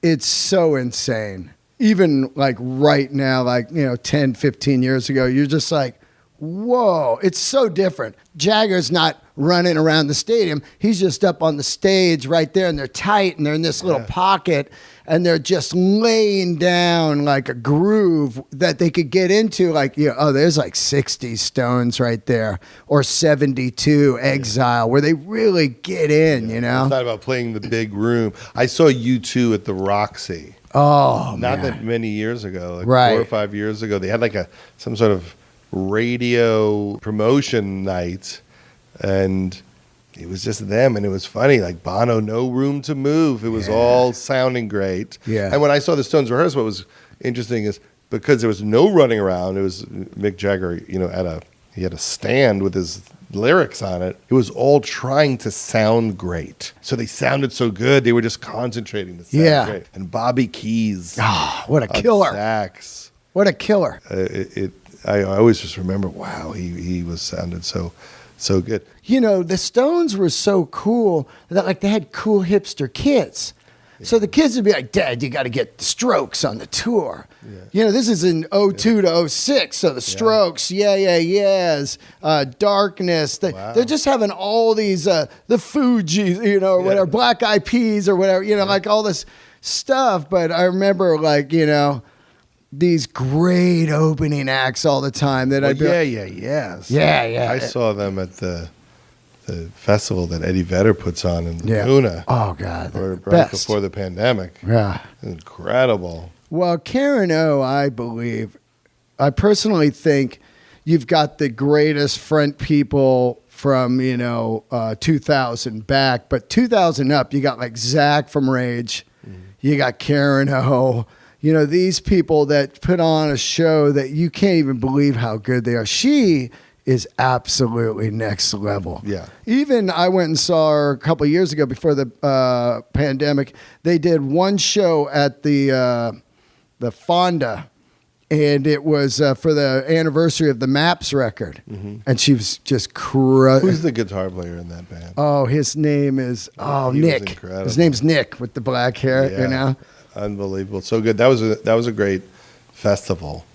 S1: it's so insane. Even like right now, like, 10, 15 years ago, you're just like, whoa, it's so different. Jagger's not running around the stadium. He's just up on the stage right there, and they're tight, and they're in this little pocket, and they're just laying down like a groove that they could get into. Like, there's like 60 Stones right there, or 72 Exile, where they really get in,
S2: It's not about playing the big room. I saw U2 at the Roxy.
S1: Oh,
S2: not that many years ago, like
S1: right.
S2: 4 or 5 years ago. They had like some sort of radio promotion night, and it was just them, and it was funny. Like Bono, No Room to Move. It was all sounding great.
S1: Yeah.
S2: And when I saw the Stones rehearse, what was interesting is because there was no running around. It was Mick Jagger, he had a stand with his lyrics on it. It was all trying to sound great. So they sounded so good. They were just concentrating to sound great. And Bobby Keys.
S1: Oh, what a killer.
S2: Sax.
S1: What a killer.
S2: I always just remember, wow, he sounded so good.
S1: The Stones were so cool that like they had cool hipster kids. So the kids would be like, "Dad, you got to get the Strokes on the tour." Yeah. This is in 02 to 06. So the Strokes, Yes, Darkness. They're just having all these, the Fugees, or whatever, Black Eyed Peas or whatever, like all this stuff. But I remember like, these great opening acts all the time that I'd be
S2: yes.
S1: Yeah.
S2: I saw them at the festival that Eddie Vedder puts on in Laguna.
S1: Oh, God.
S2: Right before the pandemic.
S1: Yeah.
S2: Incredible.
S1: Well, Karen O, I personally think you've got the greatest front people from, 2000 back. But 2000 up, you got like Zach from Rage. Mm-hmm. You got Karen O. These people that put on a show that you can't even believe how good they are. She is absolutely next level.
S2: Yeah.
S1: Even I went and saw her a couple of years ago before the pandemic. They did one show at the Fonda and it was for the anniversary of the Maps record, and she was just
S2: Who's the guitar player in that band?
S1: Oh, his name is Nick. His name's Nick with the black hair.
S2: Yeah.
S1: You know,
S2: Unbelievable, so good. That was a great festival.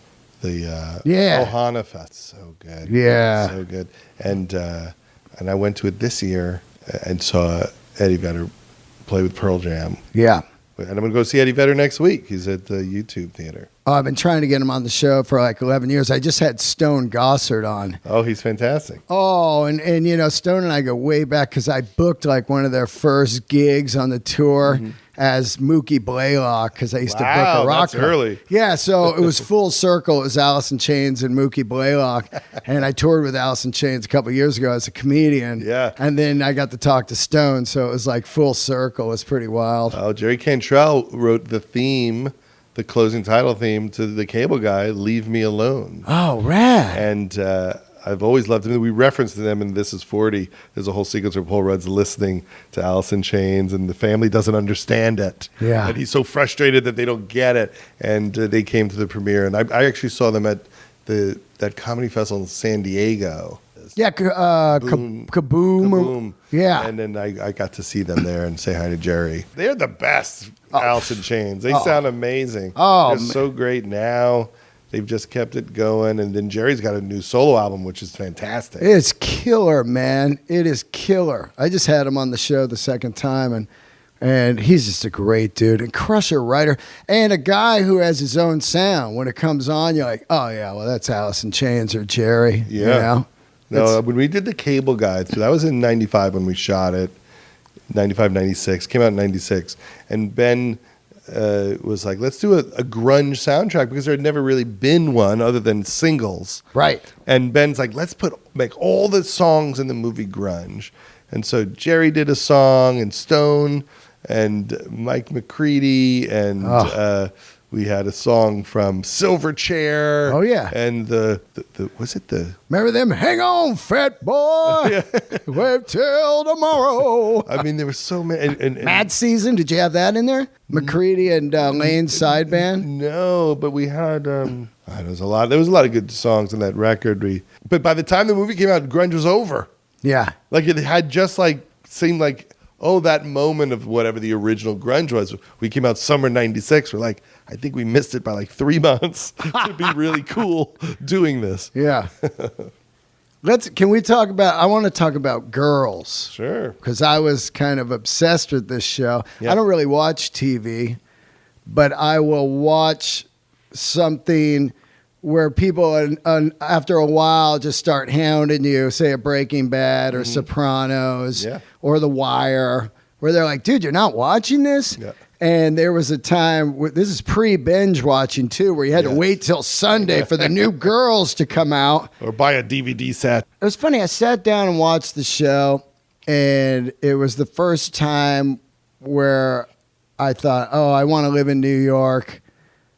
S2: The Ohana Fest, so good.
S1: Yeah,
S2: so good. And I went to it this year and saw Eddie Vedder play with Pearl Jam.
S1: Yeah.
S2: And I'm going to go see Eddie Vedder next week. He's at the YouTube Theater.
S1: Oh, I've been trying to get him on the show for like 11 years. I just had Stone Gossard on.
S2: Oh, he's fantastic.
S1: Oh, and you know, Stone and I go way back because I booked like one of their first gigs on the tour as Mookie Blaylock because I used to book a rock.
S2: That's early.
S1: Yeah, so it was full circle. It was Alice in Chains and Mookie Blaylock. And I toured with Alice in Chains a couple of years ago as a comedian.
S2: Yeah.
S1: And then I got to talk to Stone, so it was like full circle. It was pretty wild.
S2: Oh, Jerry Cantrell wrote the theme, the closing title theme to the Cable Guy, Leave Me Alone.
S1: Oh, rad.
S2: And I've always loved him. We referenced them in This Is 40. There's a whole sequence where Paul Rudd's listening to Alice in Chains, and the family doesn't understand it.
S1: Yeah.
S2: And he's so frustrated that they don't get it. And they came to the premiere, and I actually saw them at that comedy festival in San Diego.
S1: Yeah,
S2: Kaboom.
S1: Kaboom. Yeah.
S2: And then I got to see them there and say hi to Jerry. They're the best, Alice in Chains. They sound amazing.
S1: Oh,
S2: they're
S1: man.
S2: so great now. They've just kept it going. And then Jerry's got a new solo album, which is fantastic.
S1: It's killer, man. It is killer. I just had him on the show the second time, and he's just a great dude and crusher writer and a guy who has his own sound. When it comes on, you're like, oh, yeah, well, that's Alice in Chains or Jerry.
S2: Yeah.
S1: You know?
S2: No, when we did the Cable Guide, so that was in 95 when we shot it, 95, 96, came out in 96. And Ben was like, let's do a grunge soundtrack because there had never really been one other than singles.
S1: Right.
S2: And Ben's like, let's make all the songs in the movie grunge. And so Jerry did a song, and Stone, and Mike McCready, and we had a song from Silverchair.
S1: Oh, yeah.
S2: And was it the...
S1: Remember them? Hang on, fat boy. Wait till tomorrow.
S2: I mean, there were so many. And
S1: Mad Season, did you have that in there? McCready and Lane's side band?
S2: No, but we had... there was a lot of good songs on that record. But by the time the movie came out, grunge was over.
S1: Yeah.
S2: Like it had just seemed like, that moment of whatever the original grunge was. We came out summer 96. We're like, I think we missed it by like 3 months to be really cool doing this.
S1: Yeah. Can we talk about, I want to talk about Girls.
S2: Sure.
S1: Because I was kind of obsessed with this show.
S2: Yeah.
S1: I don't really watch TV, but I will watch something where people after a while just start hounding you, say a Breaking Bad or Sopranos or The Wire, where they're like, dude, you're not watching this?
S2: Yeah.
S1: And there was a time, this is pre-binge watching too, where you had to wait till Sunday for the new Girls to come out.
S2: Or buy a DVD set.
S1: It was funny. I sat down and watched the show, and it was the first time where I thought, oh, I want to live in New York.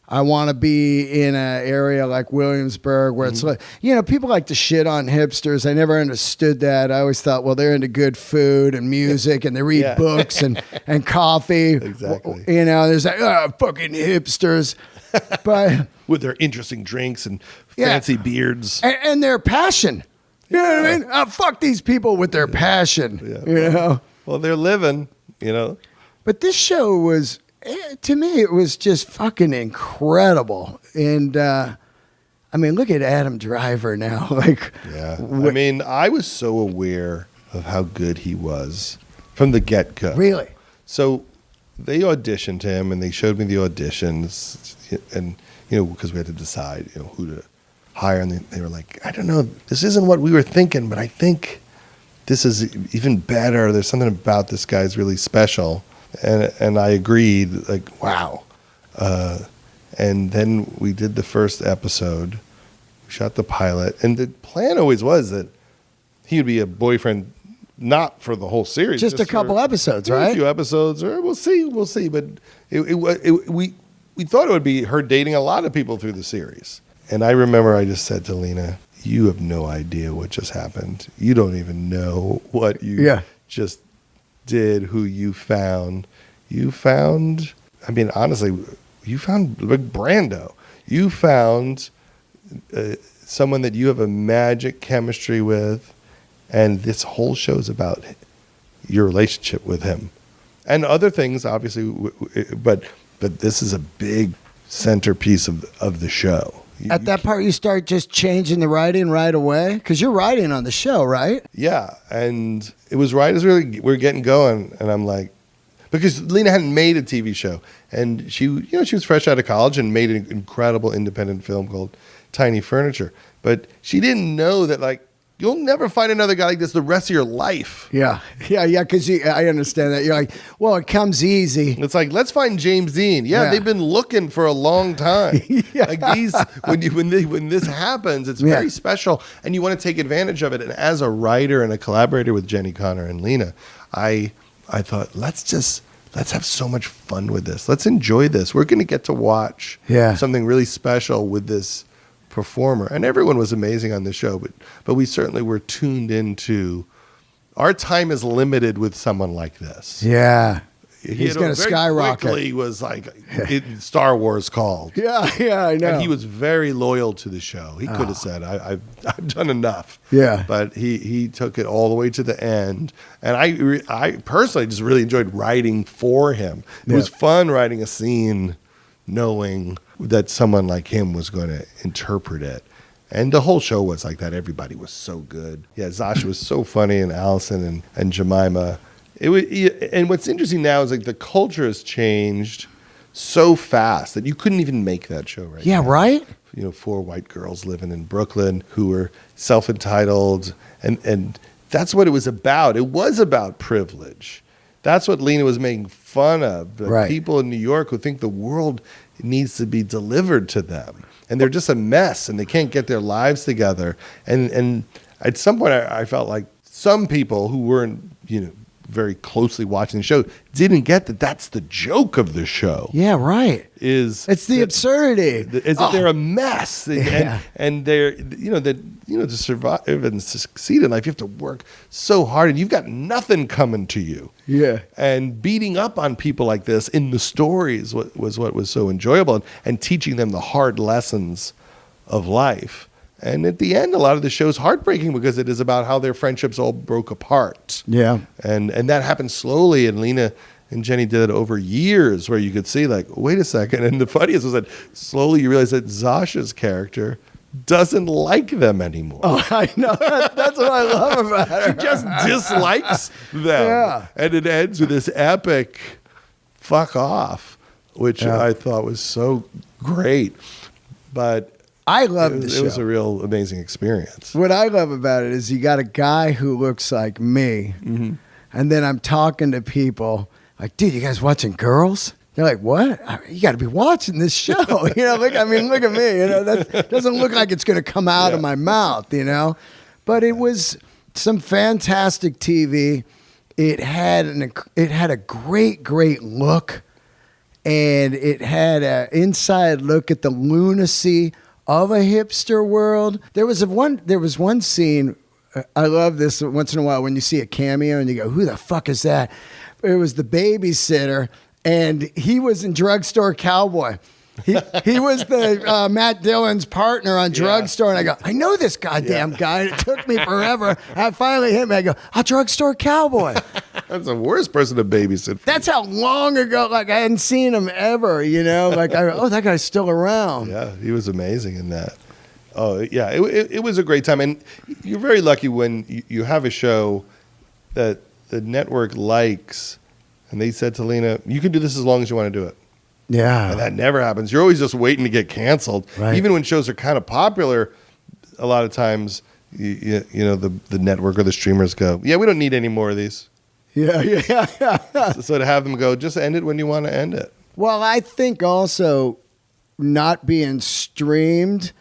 S1: I want to be in an area like Williamsburg where it's like, people like to shit on hipsters. I never understood that. I always thought, well, they're into good food and music and they read books and coffee.
S2: Exactly.
S1: There's like, fucking hipsters. But
S2: with their interesting drinks and fancy beards.
S1: And their passion. You know what I mean? Fuck these people with their passion.
S2: Yeah. Well, they're living,
S1: But this show was... to me, it was just fucking incredible. And, look at Adam Driver now.
S2: I was so aware of how good he was from the get-go.
S1: Really?
S2: So they auditioned him, and they showed me the auditions, and, because we had to decide, who to hire. And they were like, I don't know, this isn't what we were thinking, but I think this is even better. There's something about this guy's really special. And I agreed, like, wow. And then we did the first episode. We shot the pilot. And the plan always was that he would be a boyfriend, not for the whole series.
S1: Just a couple episodes, right?
S2: A few episodes. Or we'll see. But we thought it would be her dating a lot of people through the series. And I remember I just said to Lena, you have no idea what just happened. You don't even know what you just did, who you found. Honestly, like Brando. You found someone that you have a magic chemistry with, and this whole show is about your relationship with him, and other things, obviously. But this is a big centerpiece of the show.
S1: At that part, you start just changing the writing right away? Because you're writing on the show, right?
S2: Yeah, and it was right as we were getting going, and I'm like, because Lena hadn't made a TV show, and she was fresh out of college and made an incredible independent film called Tiny Furniture, but she didn't know that, like, you'll never find another guy like this the rest of your life.
S1: Yeah, because I understand that. You're like, well, it comes easy.
S2: It's like, let's find James Dean. Yeah, they've been looking for a long time. Like these, when this happens, it's very special, and you want to take advantage of it. And as a writer and a collaborator with Jenny Connor and Lena, I thought, let's have so much fun with this. Let's enjoy this. We're going to get to watch something really special with this performer, and everyone was amazing on the show, but we certainly were tuned into our time is limited with someone like this.
S1: Yeah, he's going to skyrocket.
S2: Quickly was like Star Wars called.
S1: Yeah, I know.
S2: And he was very loyal to the show. He could have said, "I've done enough."
S1: Yeah,
S2: but he took it all the way to the end, and I personally just really enjoyed writing for him. It was fun writing a scene, knowing that someone like him was going to interpret it. And the whole show was like that. Everybody was so good. Yeah, Zasha was so funny, and Allison and Jemima. And what's interesting now is, like, the culture has changed so fast that you couldn't even make that show right now.
S1: Yeah, right?
S2: 4 white girls living in Brooklyn who were self-entitled. And that's what it was about. It was about privilege. That's what Lena was making fun of. The people in New York who think the world needs to be delivered to them, and they're just a mess, and they can't get their lives together. And at some point, I felt like some people who weren't, very closely watching the show didn't get that that's the joke of the show.
S1: Yeah, right.
S2: It's
S1: the absurdity.
S2: That they're a mess, and they're to survive and succeed in life, you have to work so hard, and you've got nothing coming to you.
S1: Yeah,
S2: and beating up on people like this in the stories was what was so enjoyable, and teaching them the hard lessons of life. And at the end, a lot of the show's heartbreaking because it is about how their friendships all broke apart. Yeah. And that happened slowly, and Lena and Jenny did it over years, where you could see, like, wait a second. And the funniest was that slowly you realize that Zasha's character doesn't like them anymore.
S1: Oh, I know. That's what I love about her.
S2: She just dislikes them. Yeah. And it ends with this epic fuck off, which I thought was so great. But
S1: I love the show.
S2: It was a real amazing experience.
S1: What I love about it is you got a guy who looks like me, and then I'm talking to people like, dude, you guys watching Girls? They're like, what? You got to be watching this show. Look at me. That doesn't look like it's going to come out of my mouth, But it was some fantastic TV. It had a great look, and it had an inside look at the lunacy of a hipster world. There was one scene, I love this once in a while, when you see a cameo and you go, who the fuck is that? It was the babysitter, and he was in Drugstore Cowboy. He was the Matt Dillon's partner on Drugstore, and I go, I know this goddamn guy. It took me forever. I finally hit me. I go, Drugstore Cowboy.
S2: That's the worst person to babysit.
S1: That's how long ago, like, I hadn't seen him ever, Like, that guy's still around.
S2: Yeah, he was amazing in that. Oh, yeah, it was a great time. And you're very lucky when you have a show that the network likes, and they said to Lena, you can do this as long as you want to do it.
S1: Yeah.
S2: And that never happens. You're always just waiting to get canceled. Right. Even when shows are kind of popular, a lot of times, the network or the streamers go, yeah, we don't need any more of these.
S1: Yeah.
S2: So to have them go, just end it when you want to end it.
S1: Well, I think also not being streamed,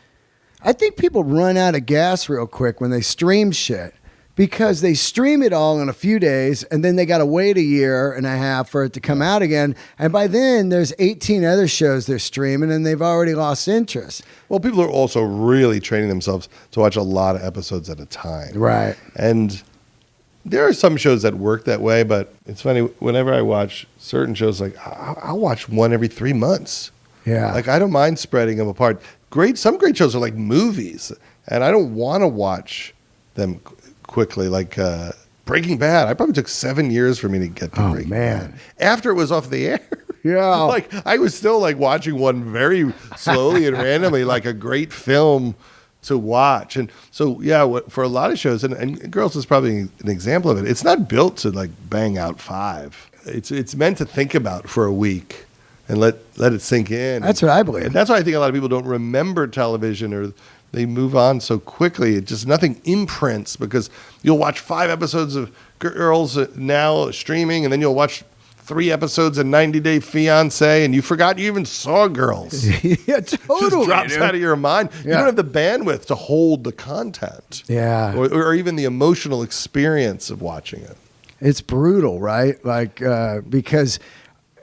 S1: I think people run out of gas real quick when they stream shit. Because they stream it all in a few days, and then they got to wait a year and a half for it to come out again. And by then, there's 18 other shows they're streaming, and they've already lost interest.
S2: Well, people are also really training themselves to watch a lot of episodes at a time.
S1: Right.
S2: And there are some shows that work that way, but it's funny, whenever I watch certain shows, like, I'll watch one every 3 months.
S1: Yeah.
S2: Like, I don't mind spreading them apart. Some great shows are like movies, and I don't want to watch them quickly. Like Breaking Bad, I probably took 7 years for me to get to Breaking Bad. After it was off the air.
S1: Yeah.
S2: Like, I was still like watching one very slowly and randomly, like a great film to watch. And so, yeah, for a lot of shows, and Girls is probably an example of it, it's not built to like bang out 5. It's meant to think about for a week and let it sink in.
S1: That's what I believe.
S2: And that's why I think a lot of people don't remember television, or they move on so quickly. It just, nothing imprints, because you'll watch 5 episodes of Girls now streaming, and then you'll watch 3 episodes of 90 Day Fiancé, and you forgot you even saw Girls.
S1: Yeah, totally.
S2: It just drops
S1: dude.
S2: out of your mind.
S1: Yeah.
S2: You don't have the bandwidth to hold the content.
S1: Yeah.
S2: Or even the emotional experience of watching it.
S1: It's brutal, right? Like, because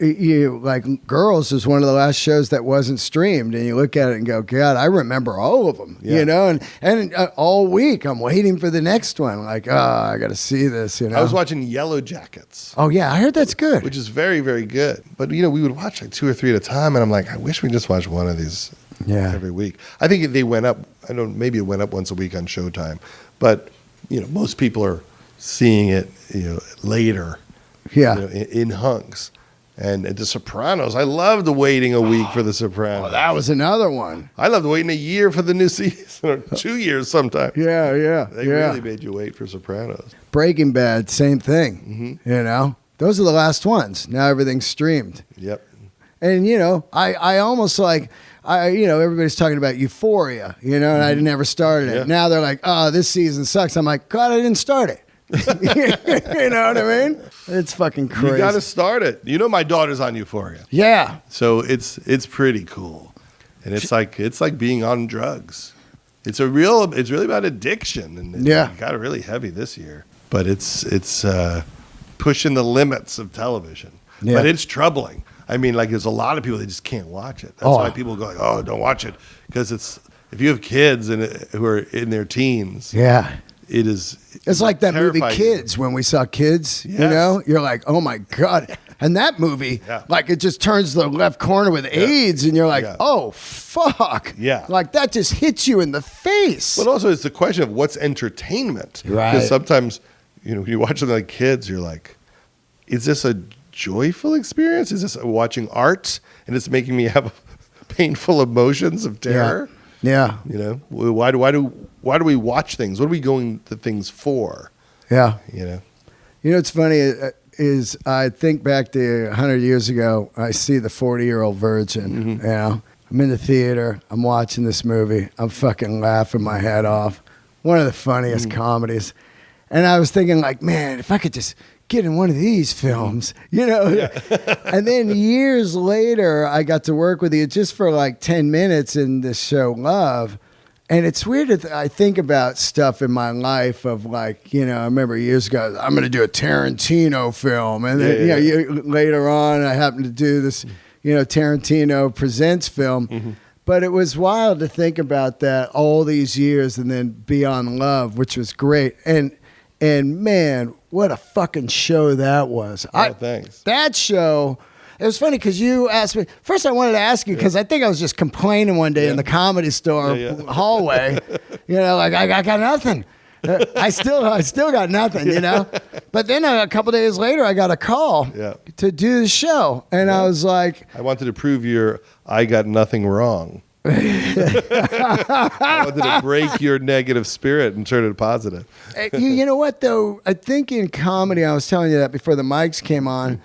S1: like Girls is one of the last shows that wasn't streamed, and you look at it and go, God, I remember all of them,
S2: Yeah.
S1: you know, and all week I'm waiting for the next one. Like, oh, I got to see this, you know.
S2: I was watching Yellow Jackets,
S1: Oh yeah, I heard that's good.
S2: which is very, very good. But, we would watch like 2 or 3 at a time, and I'm like, I wish we just watched one of these
S1: Yeah.
S2: every week. I think they went up, maybe it went up once a week on Showtime, but, most people are seeing it, later,
S1: Yeah.
S2: in hunks. And The Sopranos, I loved waiting a week for The Sopranos.
S1: Oh, that was another one.
S2: I loved waiting a year for the new season, or 2 years sometimes.
S1: Yeah, yeah.
S2: They
S1: yeah.
S2: really made you wait for Sopranos.
S1: Breaking Bad, same thing.
S2: Mm-hmm.
S1: You know, those are the last ones. Now everything's streamed.
S2: Yep.
S1: And, I almost like, everybody's talking about Euphoria, and I never started it.
S2: Yeah.
S1: Now they're like, oh, this season sucks. I'm like, God, I didn't start it. You know what I mean? It's fucking crazy.
S2: You got to start it. My daughter's on Euphoria.
S1: Yeah.
S2: So it's pretty cool. And it's like being on drugs. It's really about addiction, and
S1: Yeah.
S2: it got really heavy this year. But it's pushing the limits of television.
S1: Yeah.
S2: But it's troubling. I mean, like, there's a lot of people that just can't watch it. That's
S1: Oh.
S2: why people go like, "Oh, don't watch it," because if you have kids who are in their teens,
S1: Yeah.
S2: it is.
S1: It's like that movie
S2: terrifying.
S1: Kids, when we saw Kids,
S2: Yes.
S1: you're like, oh my God. And that movie,
S2: Yeah.
S1: like, it just turns the left corner with AIDS, and you're like,
S2: Yeah.
S1: oh, fuck.
S2: Yeah.
S1: Like, that just hits you in the face.
S2: But also, it's the question of what's entertainment.
S1: Right.
S2: Because sometimes, when you watch something like Kids, you're like, is this a joyful experience? Is this watching art, and it's making me have painful emotions of terror?
S1: Yeah.
S2: Why do we watch things? What are we going to things for?
S1: Yeah. What's funny is I think back to 100 years ago, I see the 40-year-old virgin,
S2: Mm-hmm.
S1: I'm in the theater, I'm watching this movie, I'm fucking laughing my head off. One of the funniest
S2: Mm.
S1: comedies. And I was thinking, like, man, if I could just get in one of these films, And then years later, I got to work with you just for like 10 minutes in this show, Love. And it's weird I think about stuff in my life of, like, I remember years ago, I'm going to do a Tarantino film. And then, later on, I happened to do this, Tarantino Presents film.
S2: Mm-hmm.
S1: But it was wild to think about that all these years, and then Beyond Love, which was great. And man, what a fucking show that was.
S2: Thanks.
S1: That show, it was funny because you asked me. First, I wanted to ask you because I think I was just complaining one day in the Comedy Store hallway. Like, I got nothing. I still got nothing, But then a couple days later, I got a call to do the show. And I was like,
S2: I wanted to prove I got nothing wrong. I wanted to break your negative spirit and turn it positive.
S1: you know what, though? I think in comedy, I was telling you that before the mics came on,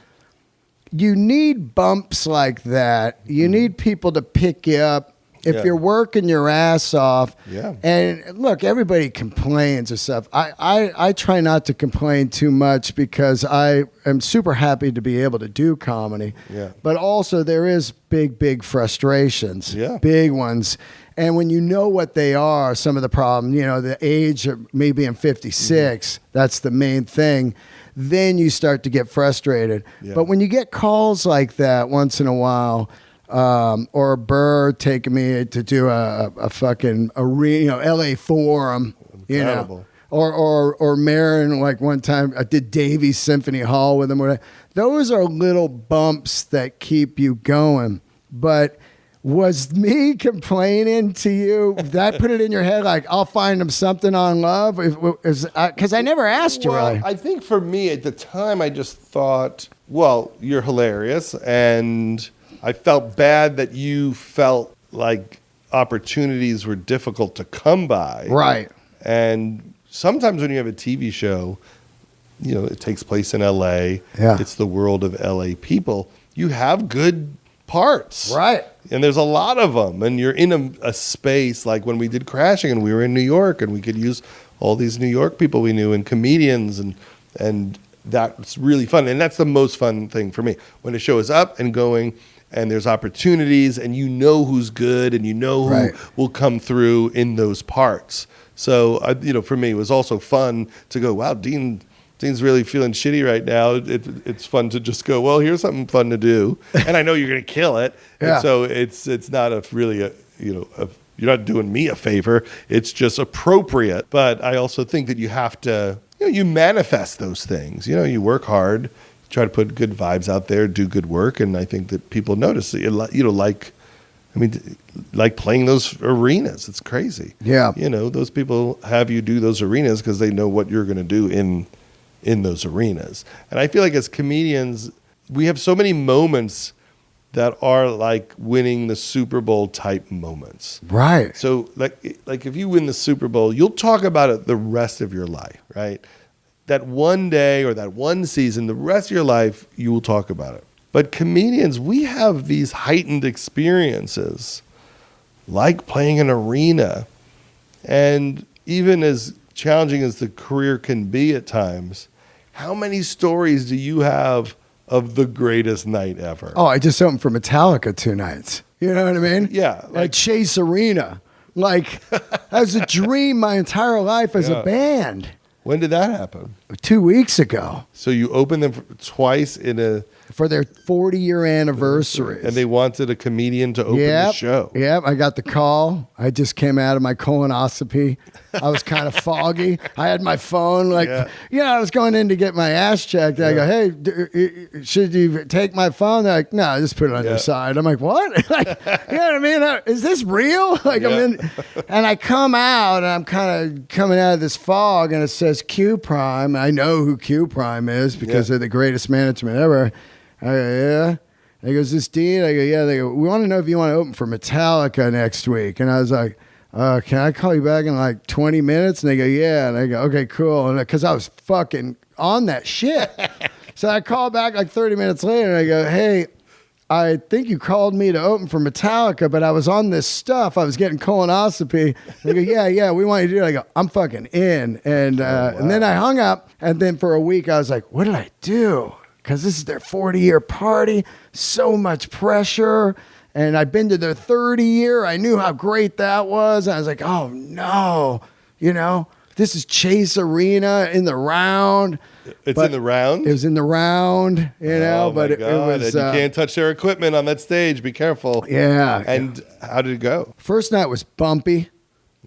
S1: you need bumps like that. You need people to pick you up. If you're working your ass off, and look, everybody complains or stuff. I try not to complain too much because I am super happy to be able to do comedy.
S2: Yeah.
S1: But also there is big frustrations, big ones. And when you know what they are, some of the problem, the age of me being 56, that's the main thing. Then you start to get frustrated.
S2: Yeah.
S1: But when you get calls like that once in a while, or Burr taking me to do a fucking arena, LA Forum,
S2: Incredible.
S1: or Marin, like one time I did Davies Symphony Hall with him. Those are little bumps that keep you going. But Was me complaining to you, that put it in your head like, I'll find him something on love? Because I never asked you,
S2: Well,
S1: really.
S2: I think for me at the time, I just thought, well, you're hilarious. And I felt bad that you felt like opportunities were difficult to come by.
S1: Right.
S2: And sometimes when you have a TV show, it takes place in LA.
S1: Yeah.
S2: It's the world of LA people. You have good parts.
S1: Right.
S2: And there's a lot of them. And you're in a space like when we did Crashing and we were in New York and we could use all these New York people we knew and comedians and that's really fun. And that's the most fun thing for me. When a show is up and going and there's opportunities and you know who's good and you know who will come through in those parts. So, for me, it was also fun to go, wow, Dean's really feeling shitty right now. It's fun to just go, well, here's something fun to do. And I know you're going to kill it.
S1: Yeah.
S2: And so it's not you're not doing me a favor. It's just appropriate. But I also think that you have to, you manifest those things. You work hard, try to put good vibes out there, do good work. And I think that people notice it. Like playing those arenas. It's crazy.
S1: Yeah.
S2: Those people have you do those arenas because they know what you're going to do in those arenas. And I feel like as comedians, we have so many moments that are like winning the Super Bowl type moments.
S1: Right.
S2: So like if you win the Super Bowl, you'll talk about it the rest of your life, right? That one day or that one season, the rest of your life, you will talk about it. But comedians, we have these heightened experiences, like playing an arena. And even as challenging as the career can be at times, how many stories do you have of the greatest night ever?
S1: Oh, I just opened for Metallica 2 nights. You know what I mean?
S2: Yeah.
S1: At Chase Arena. That was a dream my entire life as a band.
S2: When did that happen?
S1: 2 weeks ago.
S2: So you opened them twice
S1: for their 40-year anniversary.
S2: And they wanted a comedian to open the show.
S1: Yep, I got the call. I just came out of my colonoscopy. I was kind of foggy. I had my phone, I was going in to get my ass checked. I go, hey, should you take my phone? They're like, no, just put it on your side. I'm like, what? You know what I mean? Is this real? I'm in, and I come out, and I'm kind of coming out of this fog, and it says Q Prime. I know who Q Prime is because they're the greatest management ever. I go, yeah. He goes, this Dean? I go, yeah. They go, we want to know if you want to open for Metallica next week. And I was like, can I call you back in like 20 minutes? And they go, yeah. And I go, okay, cool. And because I was fucking on that shit. So I call back like 30 minutes later and I go, hey, I think you called me to open for Metallica, but I was on this stuff. I was getting colonoscopy. They go, yeah, we want you to do it. I go, I'm fucking in. And and then I hung up. And then for a week, I was like, what did I do? Because this is their 40-year party. So much pressure. And I've been to their 30-year. I knew how great that was. I was like, oh, no. This is Chase Arena in the round.
S2: It's in the round?
S1: It was in the round, but it was...
S2: And you can't touch their equipment on that stage. Be careful.
S1: Yeah.
S2: And how did it go?
S1: First night was bumpy.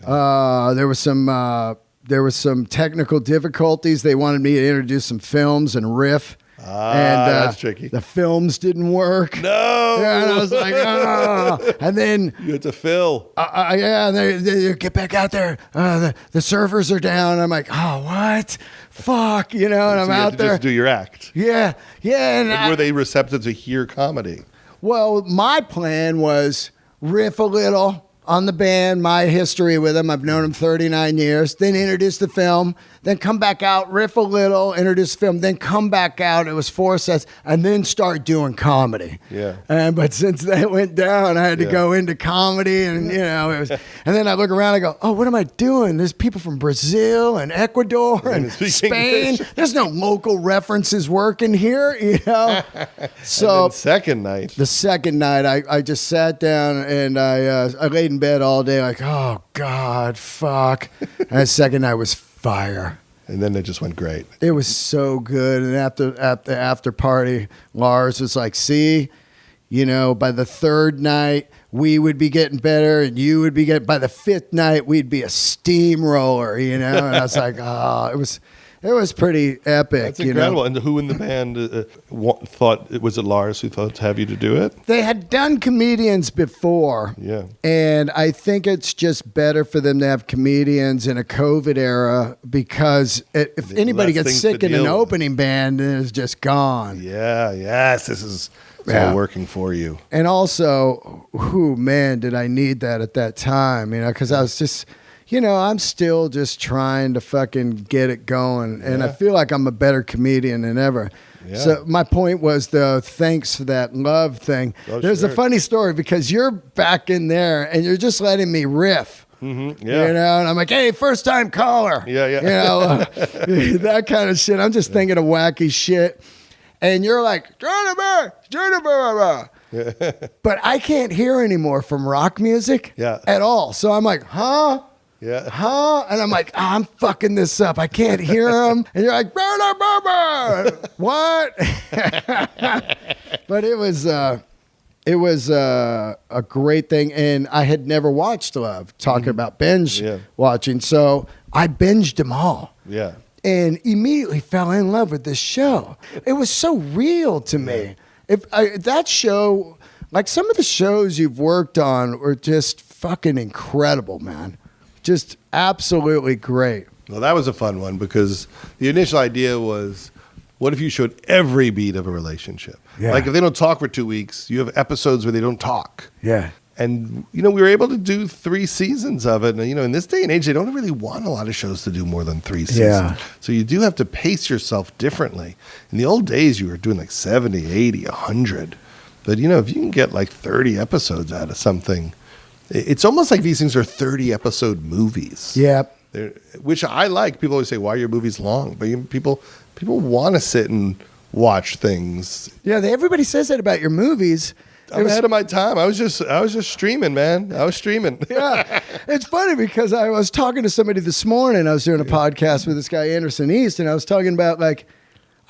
S1: There was some technical difficulties. They wanted me to introduce some films and riff.
S2: That's tricky.
S1: The films didn't work.
S2: No.
S1: Yeah, and I was like, oh. And then
S2: you had to fill.
S1: They get back out there. The servers are down. I'm like, oh, what? Fuck, and I'm out there.
S2: Just do your act.
S1: Yeah.
S2: And were they receptive to hear comedy?
S1: Well, my plan was riff a little on the band, my history with them. I've known them 39 years. Then introduce the film. Then come back out, riff a little, introduce the film. Then come back out. It was 4 sets. And then start doing comedy.
S2: Yeah.
S1: But since that went down, I had to go into comedy. And, it was. And then I look around. I go, oh, what am I doing? There's people from Brazil and Ecuador and Spain.
S2: English.
S1: There's no local references working here, So
S2: the second night,
S1: I just sat down and I laid in bed all day like, oh, God, fuck. And the second night was fire.
S2: And then it just went great.
S1: It was so good. And after party, Lars was like, see, by the third night, we would be getting better and you would be getting, by the fifth night, we'd be a steamroller, And I was like, oh, it it was pretty epic.
S2: That's incredible. And who in the band thought, was it Lars who thought to have you to do it?
S1: They had done comedians before.
S2: Yeah.
S1: And I think it's just better for them to have comedians in a COVID era because if anybody gets sick in an opening band, then it's just gone.
S2: Yeah, yes, this is all working for you.
S1: And also, man, did I need that at that time, because I was just, I'm still just trying to fucking get it going. And I feel like I'm a better comedian than ever. Yeah. So my point was, though, thanks for that love thing. Oh, There's a funny story because you're back in there and you're just letting me riff.
S2: Mm-hmm. Yeah.
S1: And I'm like, hey, first time caller.
S2: Yeah.
S1: That kind of shit. I'm just thinking of wacky shit. And you're like, Jennifer. But I can't hear anymore from rock music at all. So I'm like, huh?
S2: Yeah.
S1: Huh? And I'm like, I'm fucking this up. I can't hear him. And you're like, what? But it was a great thing. And I had never watched Love, talking about binge watching. So I binged them all.
S2: Yeah.
S1: And immediately fell in love with this show. It was so real to me. That show, like some of the shows you've worked on were just fucking incredible, man. Just absolutely great.
S2: Well, that was a fun one because the initial idea was, what if you showed every beat of a relationship? Yeah. Like if they don't talk for 2 weeks, you have episodes where they don't talk.
S1: Yeah.
S2: And, we were able to do 3 seasons of it. And, in this day and age, they don't really want a lot of shows to do more than 3 seasons. Yeah. So you do have to pace yourself differently. In the old days, you were doing like 70, 80, 100. But, if you can get like 30 episodes out of something, it's almost like these things are 30-episode movies.
S1: Yeah.
S2: Which I like. People always say, why are your movies long? But people want to sit and watch things.
S1: Yeah, everybody says that about your movies.
S2: I'm ahead of my time. I was just streaming, man. I was streaming.
S1: Yeah. It's funny because I was talking to somebody this morning. I was doing a podcast with this guy, Anderson East, and I was talking about, like,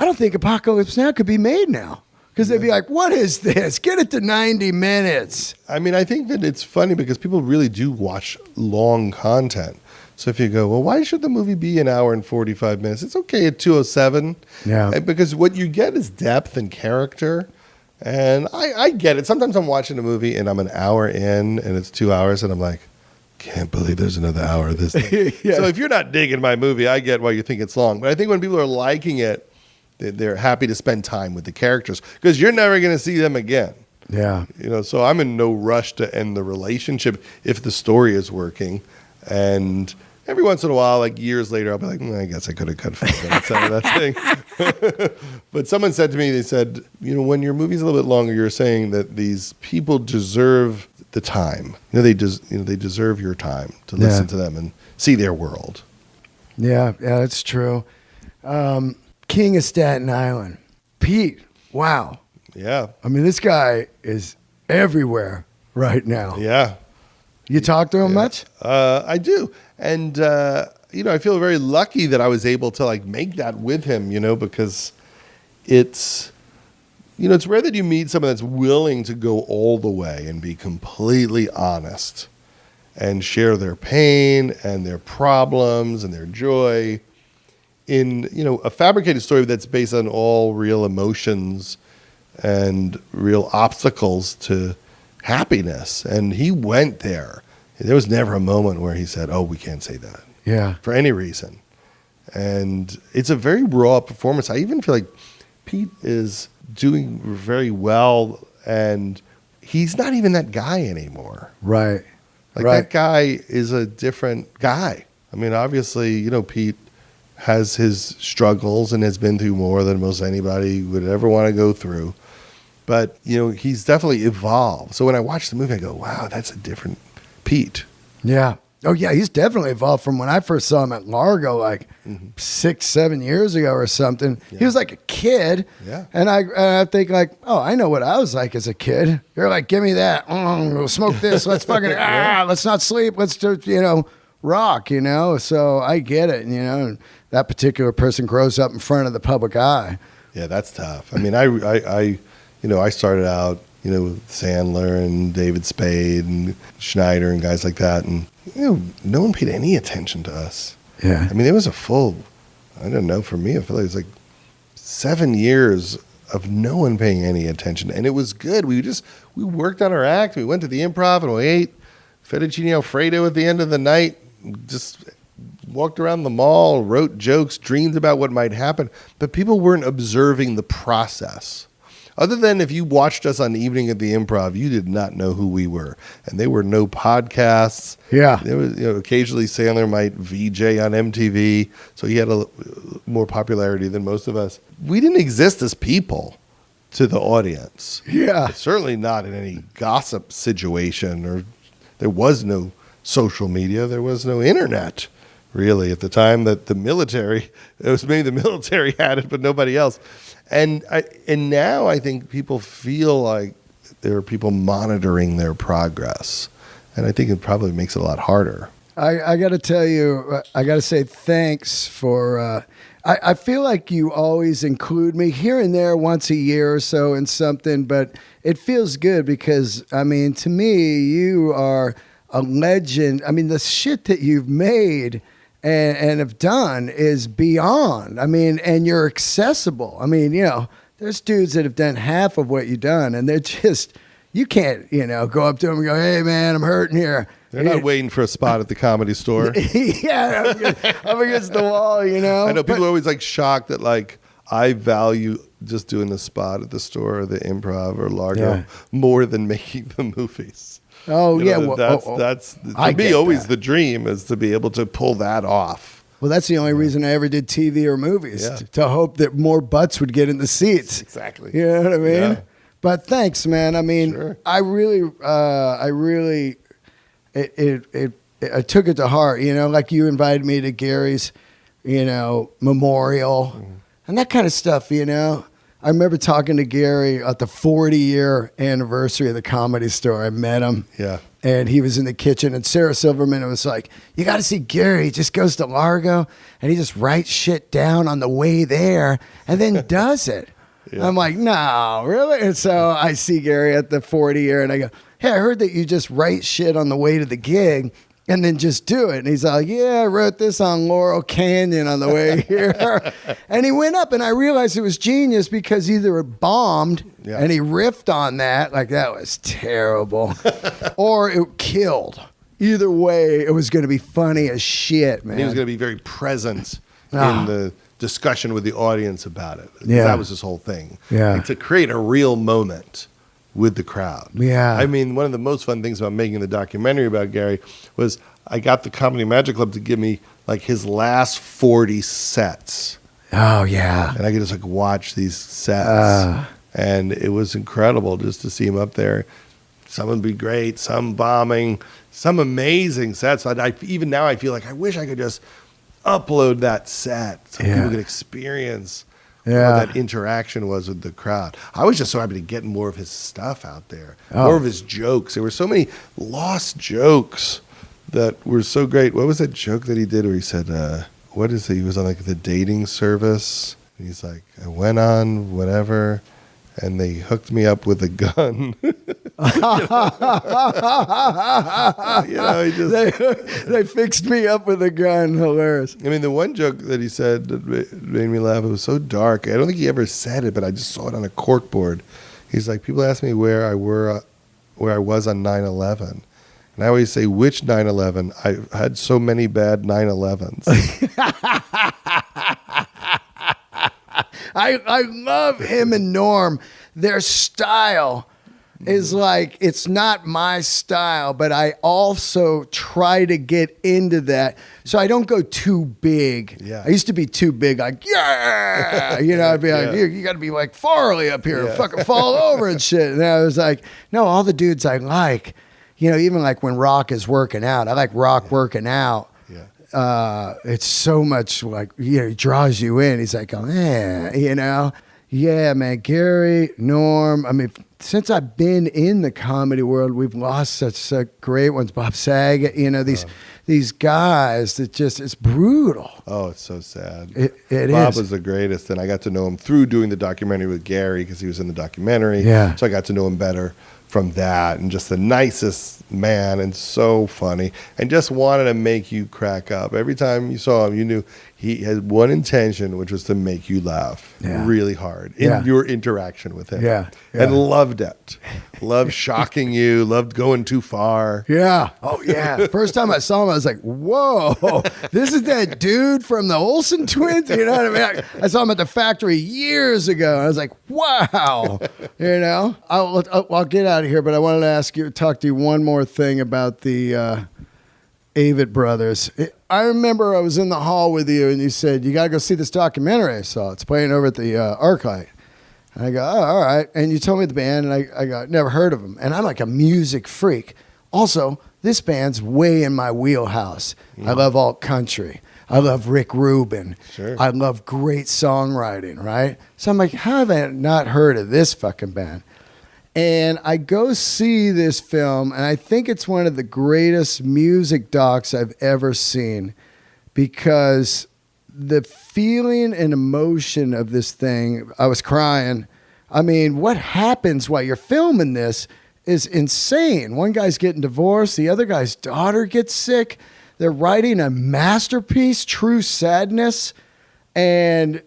S1: I don't think Apocalypse Now could be made now. Because they'd be like, what is this? Get it to 90 minutes.
S2: I mean, I think that it's funny because people really do watch long content. So if you go, well, why should the movie be an hour and 45 minutes? It's okay at 2:07.
S1: Yeah.
S2: Because what you get is depth and character. And I get it. Sometimes I'm watching a movie and I'm an hour in and it's 2 hours and I'm like, can't believe there's another hour of this thing. Yeah. So if you're not digging my movie, I get why you think it's long. But I think when people are liking it, they're happy to spend time with the characters because you're never going to see them again.
S1: Yeah.
S2: So I'm in no rush to end the relationship if the story is working. And every once in a while, like years later, I'll be like, I guess I could have cut 5 minutes out of that thing. But someone said to me, they said, when your movie's a little bit longer, you're saying that these people deserve the time. They deserve your time to listen to them and see their world.
S1: Yeah, that's true. King of Staten Island, Pete. Wow.
S2: Yeah.
S1: I mean, this guy is everywhere right now.
S2: Yeah.
S1: You talk to him much?
S2: I do. And, I feel very lucky that I was able to like make that with him, because it's, it's rare that you meet someone that's willing to go all the way and be completely honest and share their pain and their problems and their joy in, a fabricated story that's based on all real emotions and real obstacles to happiness. And he went there. There was never a moment where he said, oh, we can't say that.
S1: Yeah.
S2: For any reason. And it's a very raw performance. I even feel like Pete is doing very well and he's not even that guy anymore.
S1: Right.
S2: That guy is a different guy. I mean, obviously, Pete has his struggles and has been through more than most anybody would ever want to go through. But, he's definitely evolved. So when I watch the movie, I go, wow, that's a different Pete.
S1: Yeah. Oh, yeah. He's definitely evolved from when I first saw him at Largo 6-7 years ago or something. Yeah. He was like a kid.
S2: Yeah.
S1: And I think like, oh, I know what I was like as a kid. You're like, give me that. We'll smoke this. Let's fucking, let's not sleep. Let's just, rock, So I get it, and that particular person grows up in front of the public eye.
S2: Yeah, that's tough. I mean, I started out, with Sandler and David Spade and Schneider and guys like that. And, no one paid any attention to us.
S1: Yeah.
S2: I mean, there was a full I don't know, for me, I feel like it was like 7 years of no one paying any attention. And it was good. We worked on our act. We went to the Improv and we ate fettuccine Alfredo at the end of the night. Just walked around the mall, wrote jokes, dreamed about what might happen. But people weren't observing the process. Other than if you watched us on the Evening at the Improv, you did not know who we were. And there were no podcasts.
S1: Yeah.
S2: There was, occasionally Sandler might VJ on MTV, so he had a more popularity than most of us. We didn't exist as people to the audience.
S1: Yeah.
S2: Certainly not in any gossip situation, or there was no social media. There was no internet, really, at the time that the military, it was maybe the military had it, but nobody else. And now I think people feel like there are people monitoring their progress. And I think it probably makes it a lot harder.
S1: I got to tell you, I got to say thanks for, I feel like you always include me here and there once a year or so in something, but it feels good because, I mean, to me, you are a legend. I mean, the shit that you've made and have done is beyond. I mean, and you're accessible. I mean, there's dudes that have done half of what you've done, and they're just, you can't, go up to them and go, hey, man, I'm hurting here.
S2: They're not waiting for a spot at the Comedy Store.
S1: Yeah, I'm against the wall,
S2: I know people are always like shocked that like I value just doing the spot at the store or the Improv or Largo more than making the movies.
S1: Oh, yeah.
S2: That's to me always the dream, is to be able to pull that off.
S1: Well, that's the only reason I ever did TV or movies, to hope that more butts would get in the seats.
S2: Exactly.
S1: You know what I mean?
S2: Yeah.
S1: But thanks, man. I mean,
S2: Sure.
S1: I took it to heart, like you invited me to Gary's, memorial and that kind of stuff, I remember talking to Gary at the 40-year anniversary of the Comedy Store. I met him.
S2: Yeah.
S1: And he was in the kitchen, and Sarah Silverman was like, you got to see Gary. He just goes to Largo, and he just writes shit down on the way there and then does it. Yeah. I'm like, no, really? And so I see Gary at the 40-year, and I go, hey, I heard that you just write shit on the way to the gig and then just do it. And he's like, yeah, I wrote this on Laurel Canyon on the way here. And he went up, and I realized it was genius because either it bombed and he riffed on that, like that was terrible, or it killed. Either way, it was going to be funny as shit, man.
S2: And he was going to be very present in the discussion with the audience about it.
S1: Yeah.
S2: That was his whole thing.
S1: Yeah.
S2: Like, to create a real moment with the crowd.
S1: Yeah.
S2: I mean, one of the most fun things about making the documentary about Gary was I got the Comedy Magic Club to give me like his last 40 sets.
S1: Oh, yeah.
S2: And I could just like watch these sets. And it was incredible just to see him up there. Some would be great, some bombing, some amazing sets. Even now I feel like I wish I could just upload that set so people could experience what that interaction was with the crowd. I was just so happy to get more of his stuff out there, more of his jokes. There were so many lost jokes that were so great. What was that joke that he did where he said, what is it? He was on like the dating service. And he's like, I went on whatever, and they hooked me up with a gun.
S1: They fixed me up with a gun. Hilarious.
S2: I mean, the one joke that he said that made me laugh, it was so dark. I don't think he ever said it, but I just saw it on a corkboard. He's like, people ask me where I was on 9/11. And I always say, which 9/11? I had so many bad 9/11s.
S1: I love him and Norm. Their style is like, it's not my style, but I also try to get into that. So I don't go too big.
S2: Yeah.
S1: I used to be too big, like, I'd be like, you got to be like Farley up here, fucking fall over and shit. And I was like, no, all the dudes I like, even like when Rock is working out, I like Rock working out. It's so much like, he draws you in. He's like, yeah, man, Gary, Norm. I mean, since I've been in the comedy world, we've lost such great ones. Bob Saget, these guys that just, it's brutal.
S2: Oh, it's so sad.
S1: Bob
S2: was the greatest, and I got to know him through doing the documentary with Gary because he was in the documentary.
S1: Yeah.
S2: So I got to know him better from that, and just the nicest man and so funny, and just wanted to make you crack up. Every time you saw him, you knew he had one intention, which was to make you laugh really hard in your interaction with him.
S1: Yeah.
S2: And loved it. Loved shocking you, loved going too far.
S1: Yeah. Oh, yeah. First time I saw him, I was like, whoa, this is that dude from the Olsen twins? You know what I mean? I saw him at the factory years ago. And I was like, wow. You know? I'll get out of here, but I wanted to talk to you one more thing about the Avett brothers. I remember I was in the hall with you, and you said, you got to go see this documentary I saw. It's playing over at the ArcLight. And I go, oh, all right. And you told me the band, and I go, never heard of them. And I'm like a music freak. Also, this band's way in my wheelhouse. I love alt country. I love Rick Rubin.
S2: Sure.
S1: I love great songwriting, right? So I'm like, how have I not heard of this fucking band? And I go see this film, and I think it's one of the greatest music docs I've ever seen, because the feeling and emotion of this thing, I was crying. I mean, what happens while you're filming this is insane. One guy's getting divorced. The other guy's daughter gets sick. They're writing a masterpiece, True Sadness. And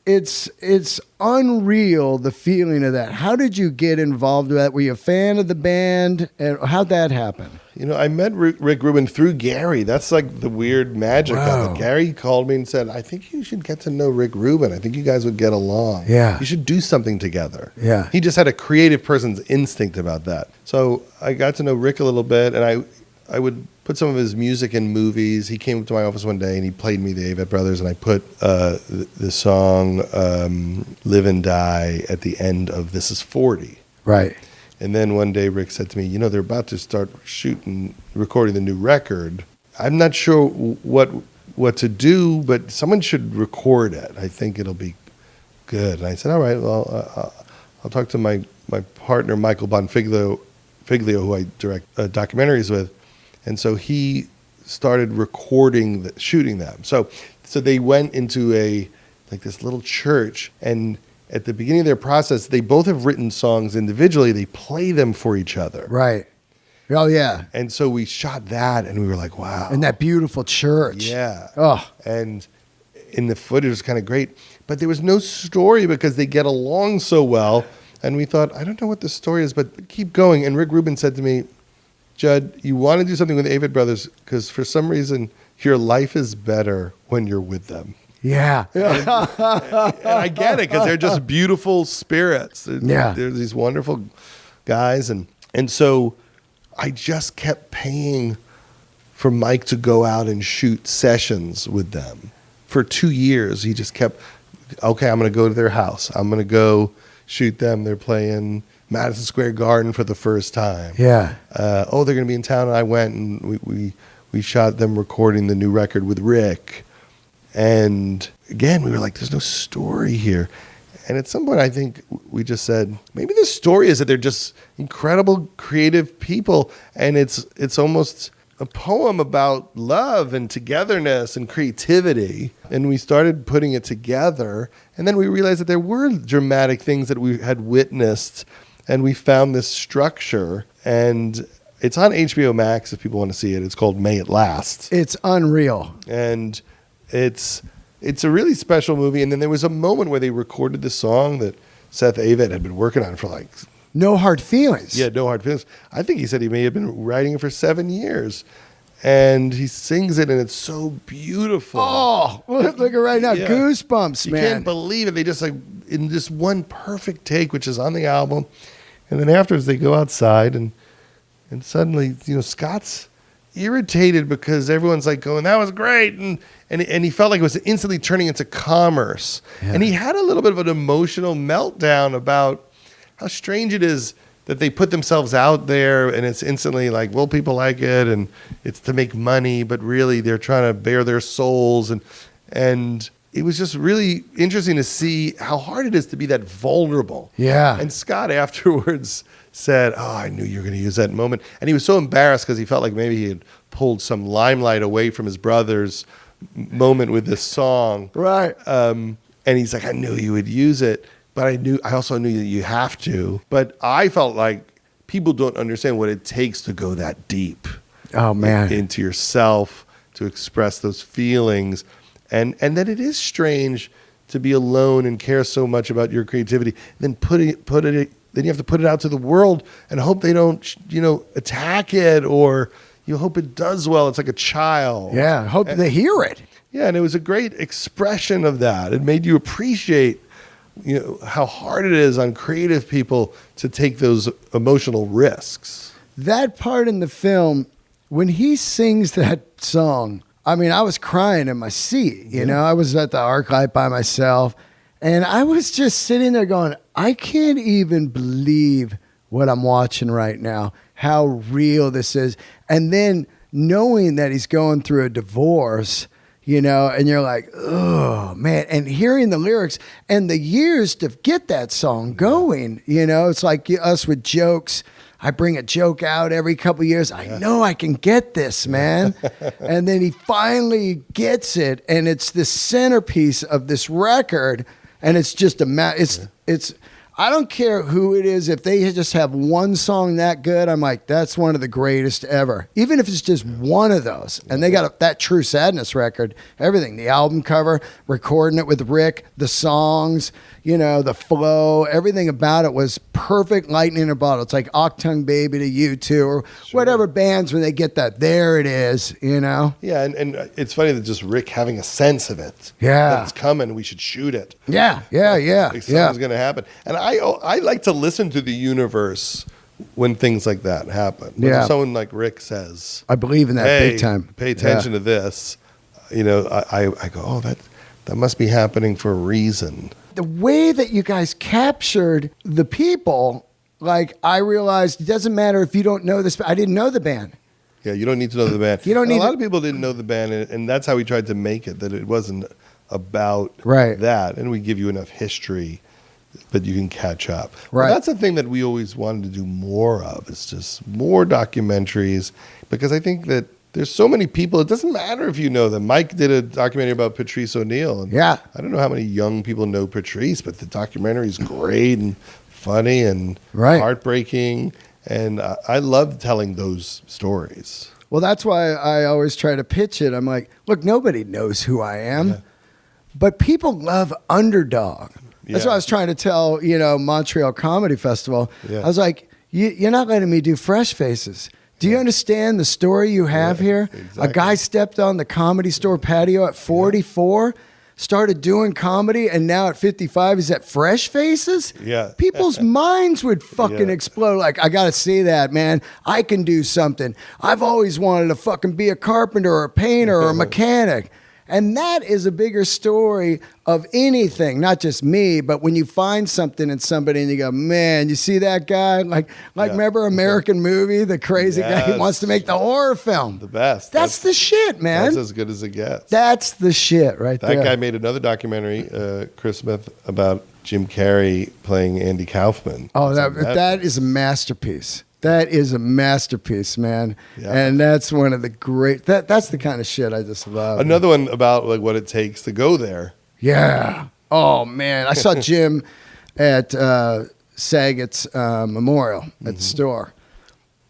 S1: it's unreal, the feeling of that. How did you get involved with that? Were you a fan of the band? And how'd that happen?
S2: You know, I met Rick Rubin through Gary. That's like the weird magic of it. Gary called me and said, I think you should get to know Rick Rubin. I think you guys would get along.
S1: Yeah.
S2: You should do something together.
S1: Yeah.
S2: He just had a creative person's instinct about that. So I got to know Rick a little bit, and I would put some of his music in movies. He came to my office one day and he played me the Avett Brothers, and I put the song Live and Die at the end of This Is 40.
S1: Right.
S2: And then one day Rick said to me, you know, they're about to start recording the new record. I'm not sure what to do, but someone should record it. I think it'll be good. And I said, all right, well, I'll talk to my partner, Michael Bonfiglio, who I direct documentaries with. And so he started shooting them. So they went into this little church, and at the beginning of their process, they both have written songs individually. They play them for each other.
S1: Right. Oh, yeah.
S2: And so we shot that, and we were like, wow.
S1: In that beautiful church.
S2: Yeah.
S1: Oh.
S2: And in the footage, it was kind of great. But there was no story because they get along so well. And we thought, I don't know what the story is, but keep going. And Rick Rubin said to me, Judd, you want to do something with the Avett Brothers because for some reason your life is better when you're with them.
S1: Yeah.
S2: And I get it because they're just beautiful spirits.
S1: Yeah.
S2: They're these wonderful guys. And so I just kept paying for Mike to go out and shoot sessions with them. For 2 years, he just kept, okay, I'm going to go to their house. I'm going to go shoot them. They're playing Madison Square Garden for the first time.
S1: Yeah.
S2: They're going to be in town. And I went and we shot them recording the new record with Rick. And again, we were like, there's no story here. And at some point, I think we just said, maybe the story is that they're just incredible, creative people. And it's almost a poem about love and togetherness and creativity. And we started putting it together. And then we realized that there were dramatic things that we had witnessed. And we found this structure, and it's on HBO Max if people want to see it. It's called May It Last.
S1: It's unreal.
S2: And it's a really special movie. And then there was a moment where they recorded the song that Seth Avett had been working on for like...
S1: No Hard Feelings.
S2: Yeah, No Hard Feelings. I think he said he may have been writing it for 7 years. And he sings it, and it's so beautiful.
S1: Oh, look at right now.
S2: Yeah.
S1: Goosebumps, man.
S2: You can't believe it. They just in this one perfect take, which is on the album. And then afterwards, they go outside, and suddenly, Scott's irritated because everyone's like going, "That was great," and he felt like it was instantly turning into commerce. Yeah. And he had a little bit of an emotional meltdown about how strange it is that they put themselves out there, and it's instantly like, well, people like it, and it's to make money, but really they're trying to bare their souls, and it was just really interesting to see how hard it is to be that vulnerable.
S1: Yeah.
S2: And Scott afterwards said, I knew you were going to use that moment. And he was so embarrassed because he felt like maybe he had pulled some limelight away from his brother's moment with this song.
S1: Right.
S2: And he's like, I knew you would use it, but I also knew that you have to. But I felt like people don't understand what it takes to go that deep.
S1: Oh, man.
S2: Into yourself, to express those feelings. and that it is strange to be alone and care so much about your creativity. Then then you have to put it out to the world and hope they don't, attack it, or you hope it does well. It's like a child.
S1: Yeah, hope they hear it.
S2: Yeah, and it was a great expression of that. It made you appreciate, how hard it is on creative people to take those emotional risks.
S1: That part in the film, when he sings that song, I mean, I was crying in my seat. I was at the ArcLight by myself, and I was just sitting there going, I can't even believe what I'm watching right now, how real this is. And then knowing that he's going through a divorce, and you're like, oh, man. And hearing the lyrics and the years to get that song going, it's like us with jokes. I bring a joke out every couple of years. I know I can get this, man. And then he finally gets it, and it's the centerpiece of this record. And it's just it's I don't care who it is. If they just have one song that good, I'm like, that's one of the greatest ever. Even if it's just one of those. And they got that True Sadness record, everything, the album cover, recording it with Rick, the songs, the flow, everything about it was perfect, lightning in a bottle. It's like Octung Baby to U2 or whatever bands, when they get that, there it is,
S2: Yeah, and it's funny that just Rick having a sense of it.
S1: Yeah.
S2: That it's coming, we should shoot it.
S1: Yeah.
S2: Like something's going to happen. And I like to listen to the universe when things like that happen. When someone like Rick says,
S1: I believe in that big time.
S2: Pay attention to this. I go, oh, that must be happening for a reason.
S1: The way that you guys captured the people, like, I realized it doesn't matter if you don't know this. I didn't know the band.
S2: Yeah, you don't need to know the band.
S1: You don't need
S2: a lot of people didn't know the band, and that's how we tried to make it, that it wasn't about
S1: Right.
S2: that. And we give you enough history that you can catch up.
S1: Right.
S2: Well, that's the thing that we always wanted to do more of. It's just more documentaries, because I think that there's so many people. It doesn't matter if you know them. Mike did a documentary about Patrice O'Neill. And
S1: Yeah.
S2: I don't know how many young people know Patrice, but the documentary is great and funny and
S1: Right.
S2: heartbreaking. And I love telling those stories.
S1: Well, that's why I always try to pitch it. I'm like, look, nobody knows who I am, but people love underdog. That's what I was trying to tell, Montreal Comedy Festival.
S2: Yeah.
S1: I was like, you're not letting me do fresh faces. Do you understand the story you have here?
S2: Exactly.
S1: A guy stepped on the Comedy Store patio at 44, started doing comedy, and now at 55 he's at Fresh Faces?
S2: Yeah.
S1: People's minds would fucking explode. Like, I got to see that, man. I can do something. I've always wanted to fucking be a carpenter or a painter or a mechanic. And that is a bigger story of anything, not just me, but when you find something in somebody and you go, man, you see that guy? Like remember American Movie, the crazy guy who wants to make the horror film?
S2: The best.
S1: That's the shit, man.
S2: That's as good as it gets.
S1: That's the shit right there.
S2: That guy made another documentary, Chris Smith, about Jim Carrey playing Andy Kaufman.
S1: Oh, that is a masterpiece. That is a masterpiece, man.
S2: Yeah.
S1: And that's one of the great, that's the kind of shit I just love.
S2: Another one about like what it takes to go there.
S1: Yeah. Oh, man. I saw Jim at Saget's memorial at the store.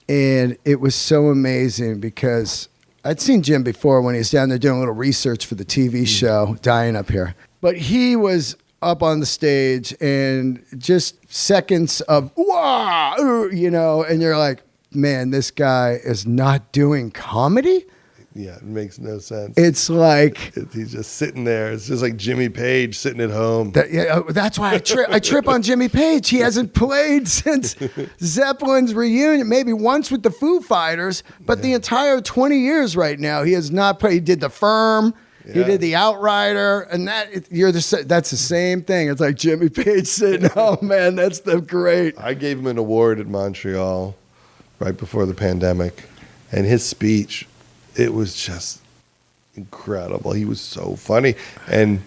S1: And it was so amazing because I'd seen Jim before when he was down there doing a little research for the TV show, Dying Up Here. But he was up on the stage and just seconds of, wah, and you're like, man, this guy is not doing comedy?
S2: Yeah, it makes no sense.
S1: It's like
S2: He's just sitting there. It's just like Jimmy Page sitting at home.
S1: That's why I trip on Jimmy Page. He hasn't played since Zeppelin's reunion, maybe once with the Foo Fighters, but the entire 20 years right now, he has not played. He did The Firm. He did The Outrider, and that's the same thing. It's like Jimmy Page sitting, oh man, that's the great.
S2: I gave him an award at Montreal right before the pandemic, and his speech, it was just incredible. He was so funny, and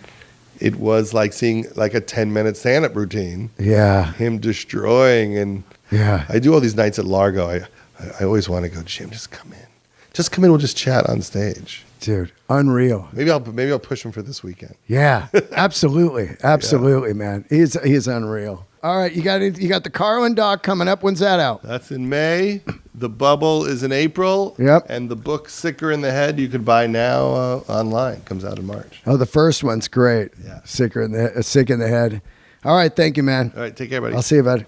S2: it was like seeing like a 10-minute stand-up routine.
S1: Yeah.
S2: Him destroying, and
S1: Yeah.
S2: I do all these nights at Largo. I always want to go, Jim, just come in. Just come in, we'll just chat on stage.
S1: Dude, unreal.
S2: Maybe I'll push him for this weekend.
S1: Yeah, absolutely. Absolutely, man. He's unreal. All right, you got the Carlin doc coming up. When's that out?
S2: That's in May. The Bubble is in April.
S1: Yep.
S2: And the book Sicker in the Head you could buy now online. Comes out in March.
S1: Oh, the first one's great.
S2: Yeah.
S1: Sick in the head. All right. Thank you, man.
S2: All right. Take care, buddy.
S1: I'll see you, bud.